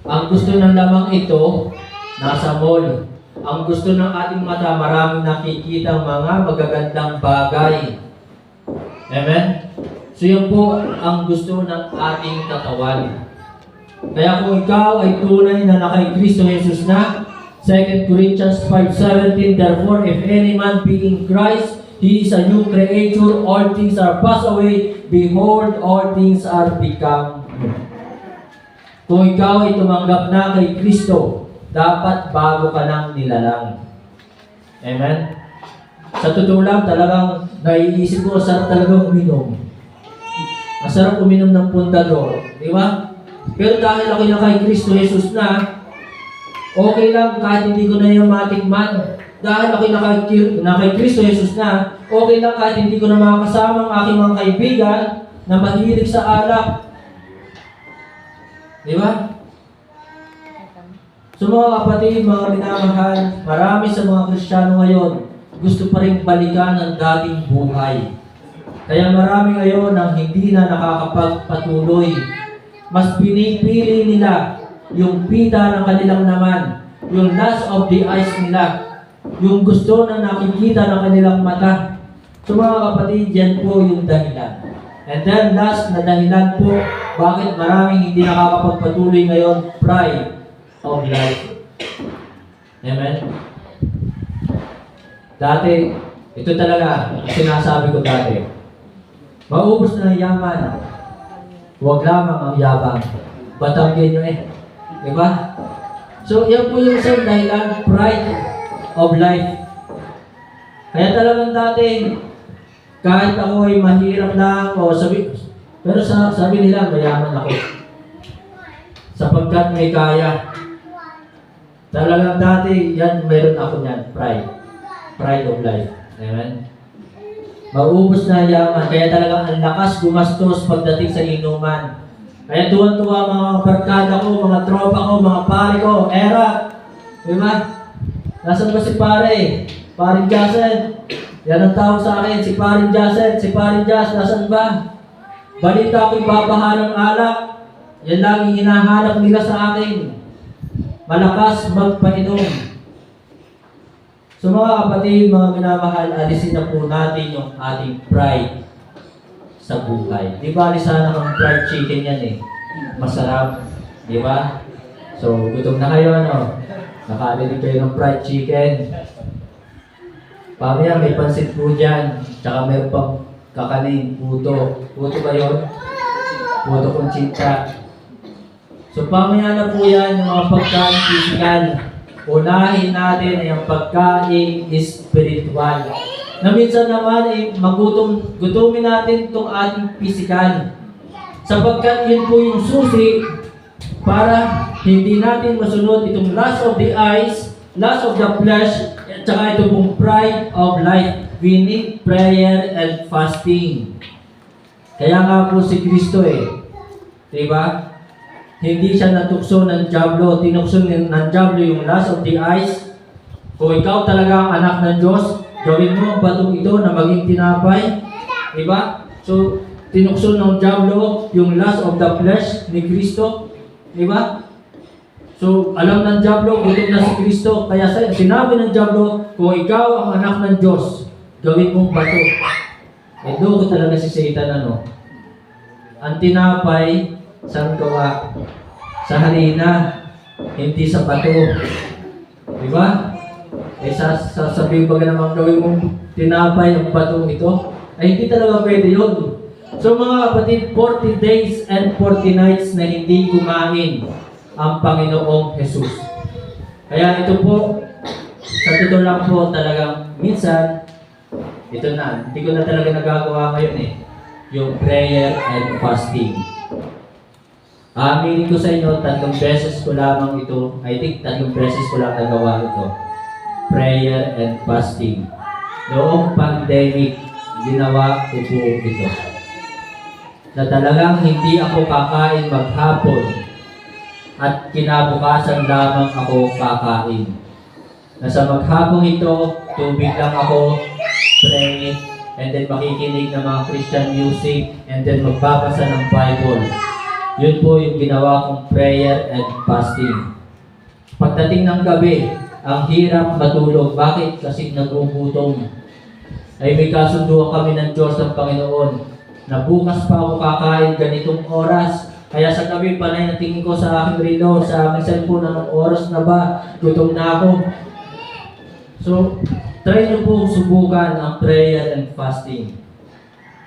Speaker 1: Ang gusto ng lamang ito, nasa mall. Ang gusto ng ating mata, maraming nakikita mga magagandang bagay. Amen? So yan po ang gusto ng ating katawan. Kaya kung ikaw ay tunay na nakay Kristo Jesus na, 2 Corinthians 5:17, therefore, if any man be in Christ, he is a new creature, all things are passed away, behold, all things are become new. Kung ikaw ay tumanggap na kay Kristo, dapat bago ka nang nilalang. Amen? Sa totoo lang, talagang naiisip ko, sarap talagang uminom. Masarap uminom ng puntador. Di ba? Pero dahil ako na kay Kristo Jesus na, okay lang kahit hindi ko na yung matikman. Dahil ako na kay Kristo Jesus na, okay lang kahit hindi ko na makakasama ang aking mga kaibigan na mahilig sa alak. Di ba? So mga kapatid, mga minamahal, marami sa mga Kristiyano ngayon gusto pa rin balikan ang dating buhay. Kaya marami ngayon ang hindi na nakakapagpatuloy. Mas pinipili nila yung pita ng kanilang naman, yung lust of the eyes nila, yung gusto na nakikita ng kanilang mata. So mga kapatid, yan po yung dahilan. And then last na dahilan po, bakit maraming hindi nakakapagpatuloy ngayon, pride of life. Amen? Dati, ito talaga, sinasabi ko dati, maubos na ang yaman, huwag lamang ang yabang. Batanggin nyo eh. Diba? So, yan po yung isang dahilan, pride of life. Kaya talagang dati, kahit ako ay mahirap lang, pero sabi nila, mayaman ako. Sapagkat may kaya. Talagang dati, yan, meron ako niyan, pride. Pride of life. Amen? Maubos na yaman, kaya talagang ang lakas gumastos pagdating sa inuman. Kaya tuwan-tuwa mga barkada ko, mga tropa ko, mga pare ko, era. Diba? Nasaan ba si pare? Paring Jason. Yan ang tawag sa akin, si Paring Jason, si Paring Jas, nasaan ba? Balita ko'y babaha ng alak. Yan lang yung hinahanap nila sa akin. Malakas magpainom. So mga kapatid, mga minamahal, alisin na po natin yung ating pride sa buhay. Di ba, sana kang fried chicken yan eh. Masarap. Di ba? So, gutom na kayo, ano? Nakalilig kayo ng fried chicken. Pamaya, may pansit po dyan. Tsaka meron pang kakanin, puto. Puto ba yun? Puto kong chinta. So, pamaya na po yan, yung mga pagkain physical. Unahin natin ay ang pagkain spiritual. Na minsan naman ay gutumin natin itong ating physical. Sapagkat yun po yung susi para hindi natin masunod itong lust of the eyes, lust of the flesh, at saka ito pong pride of life. We need prayer and fasting. Kaya nga po si Kristo eh. Diba? Hindi siya natukso ng Diablo. Tinukso ng Diablo yung lust of the eyes. Kung ikaw talaga ang anak ng Diyos, gawin mo ang batong ito na maging tinapay. Diba? So, tinukso ng Diablo yung lust of the flesh ni Kristo. Diba? So, alam ng Diablo, gutom na si Kristo. Kaya sinabi ng Diablo, kung ikaw ang anak ng Diyos, gawin mong bato. Eh, doon ko talaga si Satan, ano? Ang tinapay, saan gawa? Sa harina, hindi sa bato. Diba? Eh, sasabihin ba naman gawin mong tinapay ang batong ito? Ay, hindi talaga pwede yun. So mga kapatid, 40 days and 40 nights na hindi kumain ang Panginoong Jesus. Kaya ito po, sa totoo lang po talagang minsan, ito na, hindi ko na talaga nagagawa ngayon eh, yung prayer and fasting. Aminin ko sa inyo, 3 beses ko lamang ito, I think 3 beses ko lang nagawa ito. Prayer and fasting. Noong pandemic, ginawa ko po ito. Na talagang hindi ako kakain maghapon at kinabukasan lamang ako kakain. Na sa maghapong ito, tubig lang ako, pray, and then makikinig ng mga Christian music, and then magbabasa ng Bible. Yun po yung ginawa kong prayer and fasting. Pagdating ng gabi, ang hirap matulog. Bakit? Kasi nagugutom. Ay may kasunduan kami ng Diyos ng Panginoon na bukas pa ako kakain ganitong oras. Kaya sa gabi pa na tingin ko sa aking relo, sa aking cellphone, anong oras na ba? Gutom na ako. So, try nyo po subukan ang prayer and fasting.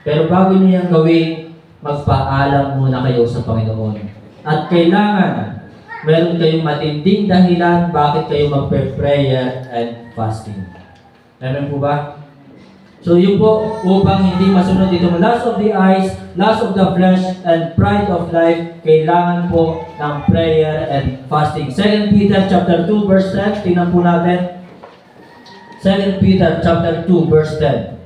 Speaker 1: Pero bago nyo yan gawin, magpaalam muna kayo sa Panginoon. At kailangan, meron kayong matinding dahilan bakit kayo magpe-prayer and fasting. Amen po ba? So yun po, upang hindi masunod itong lust of the eyes, lust of the flesh, and pride of life, kailangan po ng prayer and fasting. 2 Peter chapter 2 verse 10, tingnan po natin. 2 Peter chapter 2 verse 10.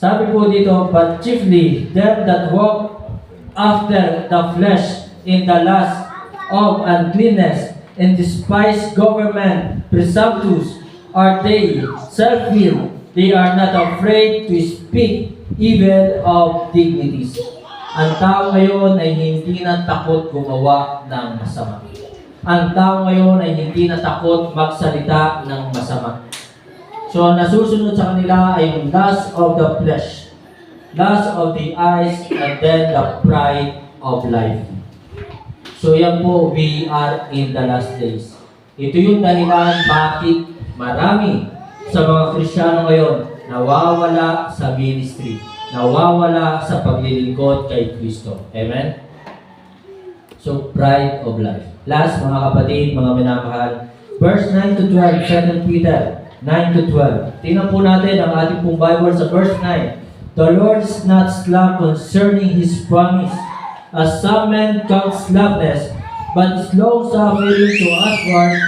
Speaker 1: Sabi po dito, but chiefly them that walk after the flesh in the lust of uncleanness and despise government, presumptuous are they, self-willed, they are not afraid to speak evil of dignities. Ang tao ngayon ay hindi na takot gumawa ng masama. Ang tao ngayon ay hindi na takot magsalita ng masama. So, nasusunod sa kanila ay yung lust of the flesh, lust of the eyes, and then the pride of life. So, yan po, we are in the last days. Ito yung dahilan bakit marami sa mga Kristiyano ngayon nawawala sa ministry, nawawala sa paglilingkod kay Kristo. Amen? So, pride of life. Last, mga kapatid, mga minamahal, verse 9 to 12, 2 Peter 9 to 12. Tingnan po natin ang ating pong Bible sa verse 9. The Lord is not slack concerning His promise, as some men count slackness, but is long-suffering to usward,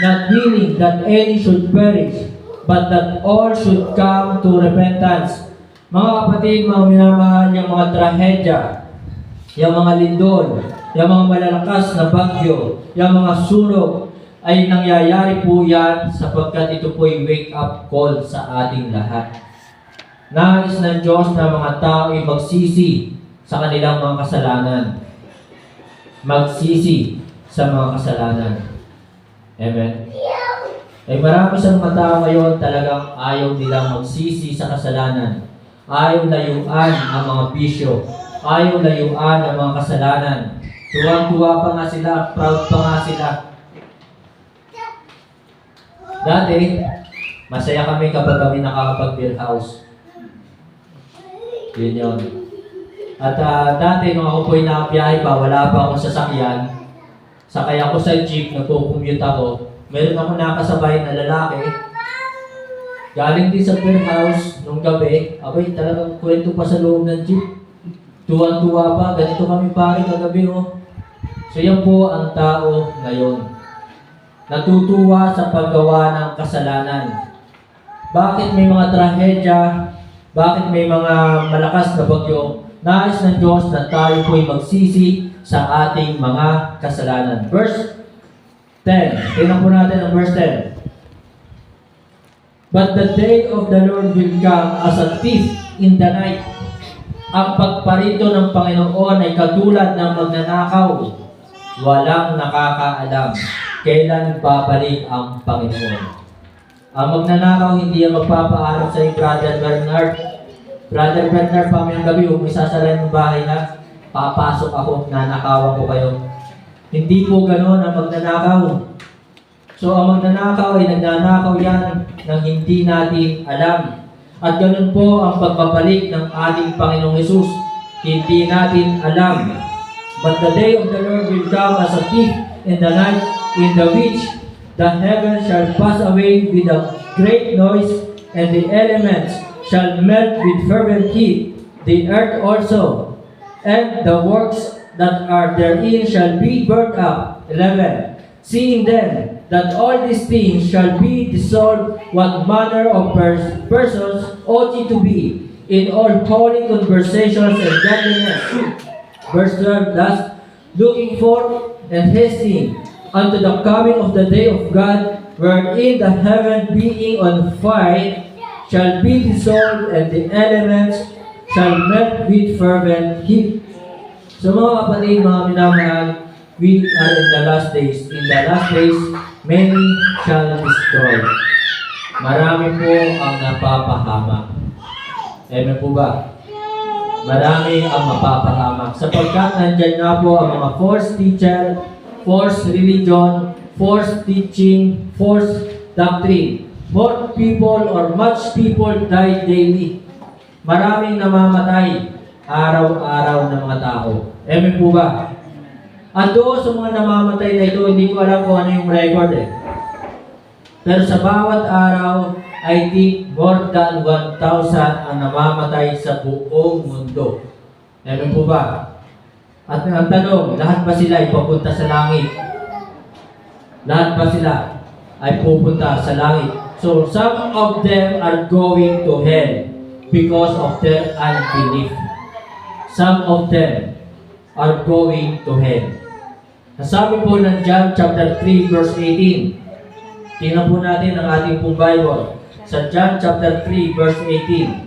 Speaker 1: not willing that any should perish, but that all should come to repentance. Mga kapatid, mga minamahal, yung mga trahedya, yung mga lindol, yung mga malalakas na bagyo, yung mga sunog, ay nangyayari po yan sapagkat ito po ay wake-up call sa ating lahat. Nais ng Diyos na mga tao ay magsisi sa kanilang mga kasalanan. Magsisi sa mga kasalanan. Amen? Ay marami sa mga tao ngayon talagang ayaw nilang magsisi sa kasalanan. Ayaw layuan ang mga bisyo. Ayaw layuan ang mga kasalanan. Tuwang-tuwa pa nga sila, proud pa nga sila. Dati, masaya kami kapag kami nakakapag-beer house. Yun yun. At dati, nung ako po'y nakabiyahe pa, wala pa akong sasakyan. Sakay ako sa jeep, nagpo-commute ako. Meron ako nakasabay na lalaki. Galing din sa beer house nung gabi. Abay, talagang kwento pa sa loob ng jeep. Tuwan-tuwa pa, ganito kami pare kagabi, oh. So yan po ang tao ngayon. Natutuwa sa paggawa ng kasalanan. Bakit may mga trahedya? Bakit may mga malakas na bagyo? Nais ng Diyos na tayo po'y magsisi sa ating mga kasalanan. Verse 10. Tingnan po natin ang verse 10. But the day of the Lord will come as a thief in the night. Ang pagparito ng Panginoon ay katulad ng magnanakaw. Walang nakakaalam kailan babalik ang Panginoon. Ang magnanakaw, hindi ang magpapaalam sa Brother Bernard. Brother Bernard, pamayang gabi, huwag may sasarayan ng bahay na papasok ako, nanakawan ko kayo. Hindi po ganoon ang magnanakaw. So, ang magnanakaw ay nagnanakaw yan nang hindi natin alam. At ganoon po ang pagbabalik ng ating Panginoong Hesus. Hindi natin alam. But the day of the Lord will come as a thief in the night, in the which the heavens shall pass away with a great noise, and the elements shall melt with fervent heat, the earth also, and the works that are therein shall be burnt up. 11. Seeing then that all these things shall be dissolved, what manner of persons ought ye to be in all holy conversations and godliness. Verse 12, thus, looking forth and hastening unto the coming of the day of God, wherein the heaven being on fire shall be dissolved, and the elements shall melt with fervent heat. So mga kapatid, mga minamahal, we are in the last days. In the last days, many shall destroy. Marami po ang napapahamak. Amen po ba? Marami ang mapapahamak. Sapagkat nandyan nga po ang mga false teacher, false religion, false teaching, false doctrine. More people or much people die daily. Maraming namamatay araw-araw ng mga tao. Amen po ba? At doon sa mga namamatay na ito, hindi ko alam kung ano yung record eh. Pero sa bawat araw I think more than 1,000 ang namamatay sa buong mundo. Amen po ba? At ang tanong, lahat ba sila ay papunta sa langit? Lahat ba sila ay pupunta sa langit? So, some of them are going to hell because of their unbelief. Some of them are going to hell. Nasabi po ng John chapter 3 verse 18. Tingnan po natin ang ating pong Bible. Sa John chapter 3 verse 18.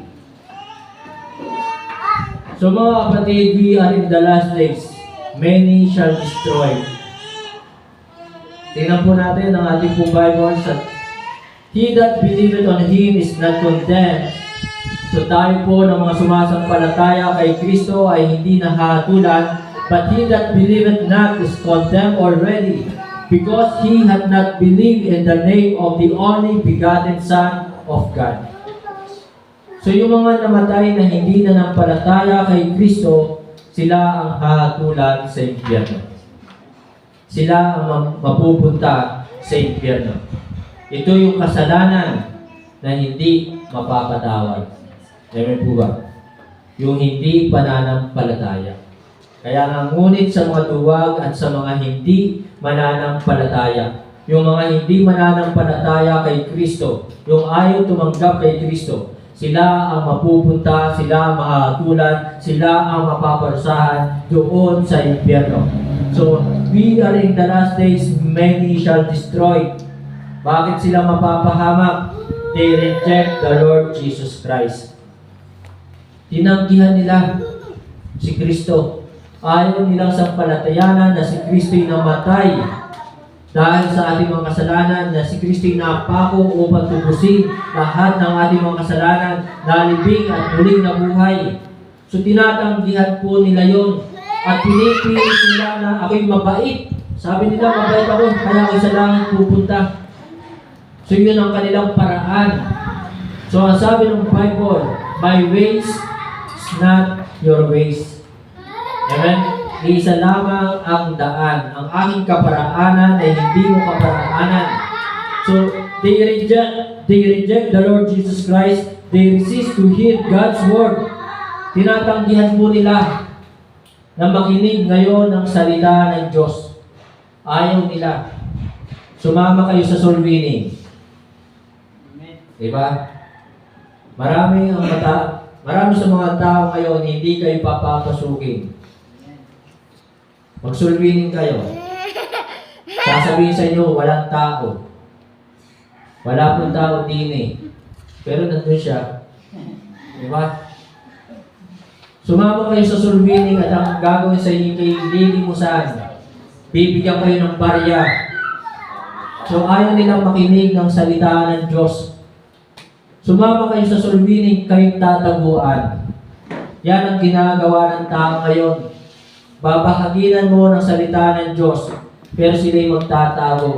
Speaker 1: So mga kapatid, we are in the last days. Many shall destroy. Tingnan po natin ang ating pong Bible. He that believeth on Him is not condemned. So tayo po ng mga sumasampalataya kay Kristo ay hindi nahatulan. But he that believeth not is condemned already, because he had not believed in the name of the only begotten Son of God. So yung mga namatay na hindi nanampalataya kay Kristo, sila ang hahatulan sa impyerno. Sila ang mapupunta sa impyerno. Ito yung kasalanan na hindi mapapatawad. Amen po ba? Yung hindi pananampalataya. Kaya nga ngunit sa mga duwag at sa mga hindi mananampalataya. Yung mga hindi mananampalataya kay Kristo, yung ayaw tumanggap kay Kristo, sila ang mapupunta, sila ang mahatulan, sila ang mapaparusahan doon sa impyerno. So, we are in the last days, many shall destroy. Bakit sila mapapahamak? They reject the Lord Jesus Christ. Tinanggihan nila si Kristo. Ayaw nilang sampalatayanan na si Kristo'y namatay dahil sa ating mga kasalanan, na si Kristo'y napako upang tubusin lahat ng ating mga kasalanan, nalibing at muling nabuhay. So tinatanggihan po nila yon at pinipilit nila na ako'y mabait. Sabi nila, mabait ako, kaya ako sa langit pupunta. So yun ang kanilang paraan. So ang sabi ng Bible, my ways is not your ways. Amen? Isa lamang ang daan. Ang aking kaparaanan ay hindi mo kaparaanan. So, they reject the Lord Jesus Christ. They resist to hear God's word. Tinatanggihan po nila na makinig ngayon ng salita ng Diyos. Ayaw nila. Sumama kayo sa soul winning. Diba? Marami sa mga tao ngayon hindi kayo papapasukin. Mag-soul winning kayo. Sasabihin sa inyo, walang tao. Wala pong tao din eh. Pero nandun siya. Diba? Sumama kayo sa soul winning at ang gagawin sa inyo kay lilimusan. Bibigyan kayo ng barya. So ayaw nilang makinig ng salita ng Diyos. Sumama kayo sa soul winning, kayong tataguan. Yan ang ginagawa ng tao ngayon. Babahaginan mo ng salita ng Diyos, pero sila'y magtatago.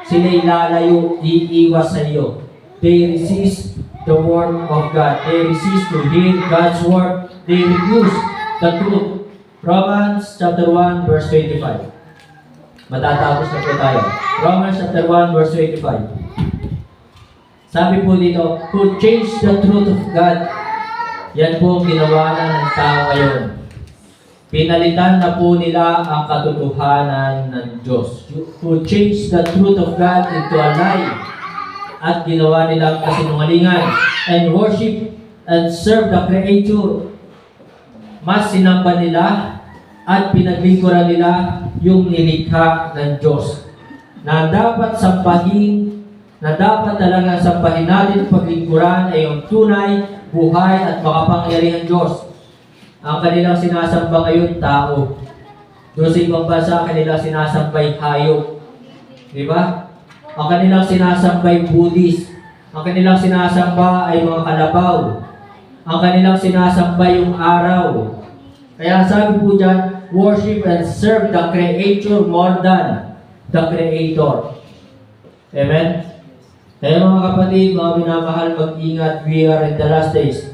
Speaker 1: Sila'y lalayo, iiwas sa iyo. They resist the word of God. They resist to hear God's word. They refuse the truth. Romans chapter 1 verse 25. Matatapos na po tayo. Romans chapter 1 verse 25. Sabi po dito, to change the truth of God. Yan po ang ginawa ng tao ngayon. Pinalitan na po nila ang katotohanan ng Diyos. To change the truth of God into a lie. At ginawa nilang kasinungalingan. And worship and serve the Creator. Mas sinamba nila at pinaglingkuran nila yung nilikha ng Diyos. Na dapat sampahin, na dapat talaga sampahin natin paglingkuran ay yung tunay, buhay at makapangyarihang Diyos. Ang kanilang sinasamba ngayon, tao. Doon sa ibang bansa, kanilang sinasambay hayop. Di ba? Ang kanilang sinasambay Buddhist. Ang kanilang sinasamba ay mga kalabaw. Ang kanilang sinasamba yung araw. Kaya sabi po dyan, worship and serve the Creator more than the Creator. Amen? Kaya mga kapatid, mga minamahal, mag-ingat, we are in the last days.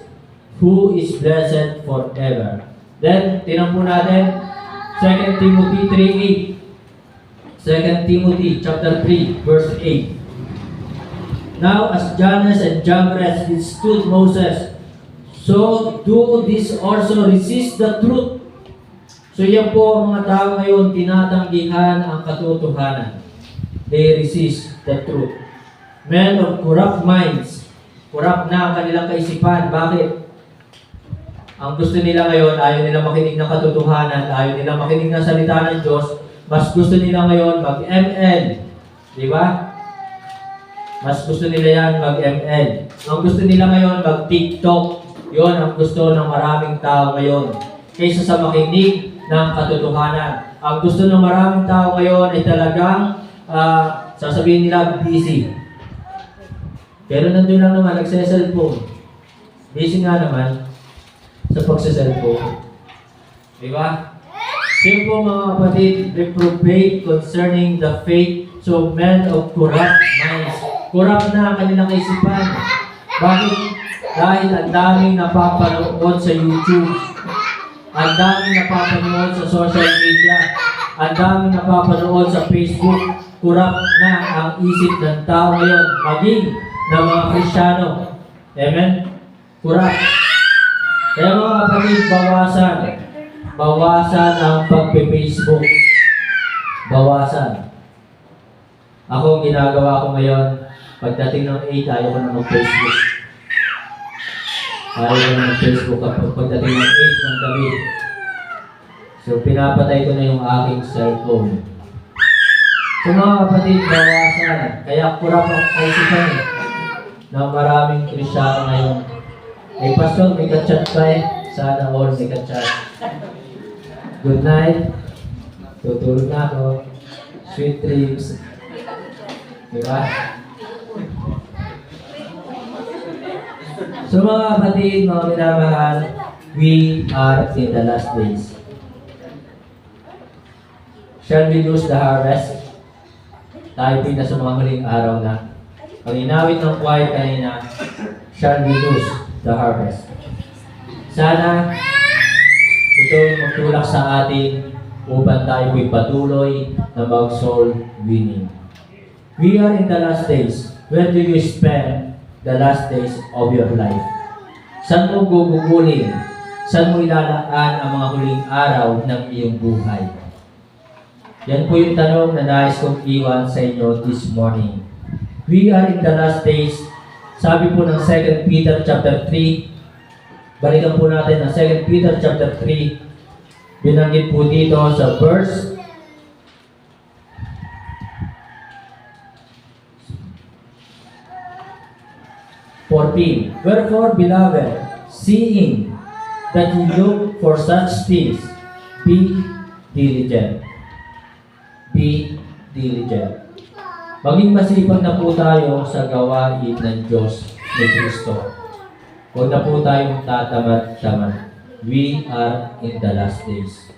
Speaker 1: Who is blessed forever. Then, tinan po natin, 2 Timothy 3:8. 2 Timothy chapter 3, verse 8. Now as Jannes and Jambres withstood Moses, so do this also resist the truth. So yan po ang mga tao ngayon, tinatanggihan ang katotohanan. They resist the truth. Men of corrupt minds, corrupt na ang kanilang kaisipan. Bakit? Ang gusto nila ngayon, ayaw nila makinig ng katotohanan, ayaw nila makinig ng salita ng Diyos, mas gusto nila ngayon mag-ML. Di ba? Mas gusto nila yan mag-ML. Ang gusto nila ngayon mag-TikTok. Yun ang gusto ng maraming tao ngayon. Kaysa sa makinig ng katotohanan. Ang gusto ng maraming tao ngayon ay talagang sasabihin nila busy. Pero nandun lang naman, nagse-cellphone. Busy nga naman sa pagsa-cellphone. Diba? Same po mga kapatid, reprobate concerning the faith, so men of corrupt minds. Corrupt na ang kanilang kaisipan. Bakit? Dahil ang daming napapanood sa YouTube. Ang daming napapanood sa social media. Ang daming napapanood sa Facebook. Corrupt na ang isip ng tao ngayon, maging ng mga Kristiyano. Amen? Corrupt. Kaya mga kapatid, bawasan. Bawasan ang pagpe-Facebook. Bawasan. Ako, ginagawa ko ngayon, pagdating ng 8, ayaw ko na mag-Facebook. Ayaw ko na mag-Facebook pagdating ng 8 ng gabi. So, pinapatay ko na yung aking cellphone. So, mga kapatid, bawasan. Kaya kurap ang kaisipan ng maraming Kristiyano ngayon. Eh, Pastor, may ka-chat pa eh. Sana all may ka-chat. Good night. Tutulog na ako. Sweet dreams. Diba? So mga kapatid, mga minamahal, we are in the last days. Shall we lose the harvest? Tayo po na sa mga huling araw na. Ang inawit ng choir kanina, shall we lose the harvest? Sana ito yung magtulak sa atin upang tayo po'y patuloy na mag-soul winning. We are in the last days. Where do you spend the last days of your life? Saan mo gugugulin? Saan mo ilalaan ang mga huling araw ng iyong buhay? Yan po yung tanong na nais kong iwan sa inyo this morning. We are in the last days. Sabi po ng 2 Peter chapter 3. Balikan po natin ang 2 Peter chapter 3. Binanggit po dito sa verse 14. Wherefore, beloved, seeing that you look for such things, be diligent. Be diligent. Maging masipag na po tayo sa gawain ng Diyos ni Kristo. Huwag na po tayong tatamad-tamad. We are in the last days.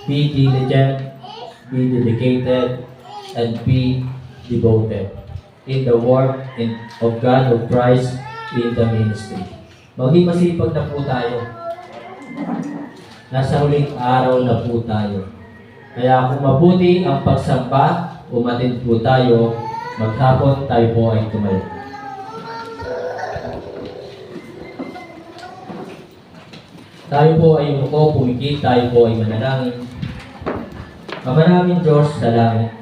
Speaker 1: Be diligent, be dedicated, and be devoted in the work of God, of Christ, in the ministry. Maging masipag na po tayo. Nasa huling araw na po tayo. Kaya kung mabuti ang pagsamba, umatin po tayo, maghapon tayo po ay tumayo. Tayo po ay umuko, pumikit, tayo po ay manalangin. Ama namin Diyos sa langit,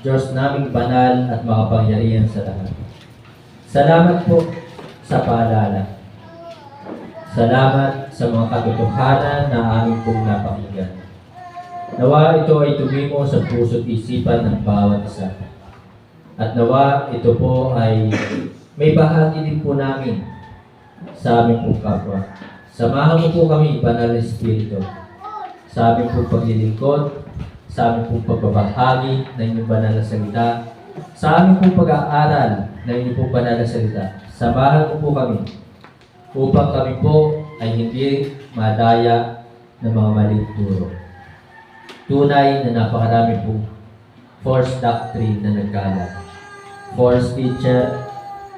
Speaker 1: Diyos naming banal at makapangyarihan sa lahat. Salamat po sa paalala. Salamat sa mga katotohanan na aming pong napakinggan. Nawa ito ay tumimo sa puso't isipan ng bawat isa. At nawa ito po ay may bahagi din po namin sa aming pong kapwa. Samahan mo po kami, Banal na Espiritu, sa aming pong paglilingkod, sa aming pong pagbabahagi ng inyong banal na salita, sa aming pong pag-aaral ng inyong pong banal na salita. Samahan mo po kami upang kami po ay hindi madaya ng mga maling turo. Tunay na napakarami po false doctrine na nagkalat, false teacher,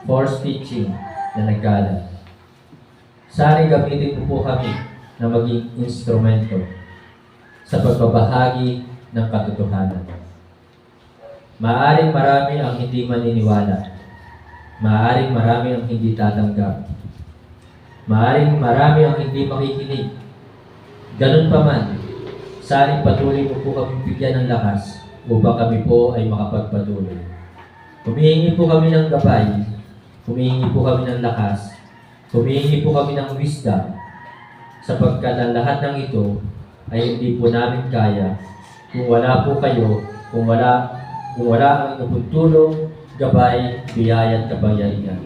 Speaker 1: false teaching na nagkalat. Sana gamitin po kami na maging instrumento sa pagbabahagi ng katotohanan. Maaaring marami ang hindi maniniwala, Maaaring marami ang hindi tatanggap. Maaaring marami ang hindi makikinig. Ganun pa man, saring patuloy mo po kami bigyan ng lakas upang kami po ay makapagpatuloy. Humihingi po kami ng gabay, humihingi po kami ng lakas, humihingi po kami ng wisdom, sapagkat ang lahat ng ito ay hindi po namin kaya kung wala po kayo, kung wala ang inyong tulong, gabay, biyaya at kapangyarihan.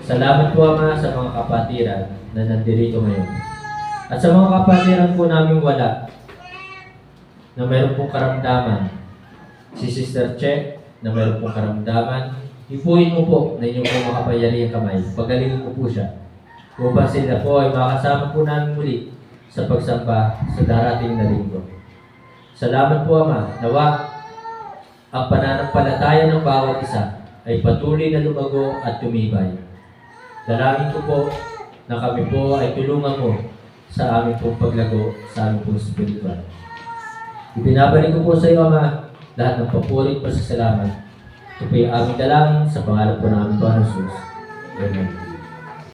Speaker 1: Salamat po Ama sa mga kapatiran na nandirito ngayon. At sa mga kapatiran po namin wala, na mayroon pong karamdaman, si Sister Che, na mayroon pong karamdaman, ipuin mo po na inyong po makapangyarihan kamay, pagalingin mo po siya, upang sila po ay makasama po namin muli sa pagsamba sa darating na linggo. Salamat po Ama, nawa ang pananampalataya ng bawat isa ay patuloy na lumago at tumibay. Dalangin ko po na kami po ay tulungan mo sa aming pong paglago sa aming pong spiritual. Ibinabalik ko po sa iyo Ama lahat ng papurit pasasalamat. Ito po yung aming dalangin sa pangalan po ng aming Panginoon Jesus. Amen.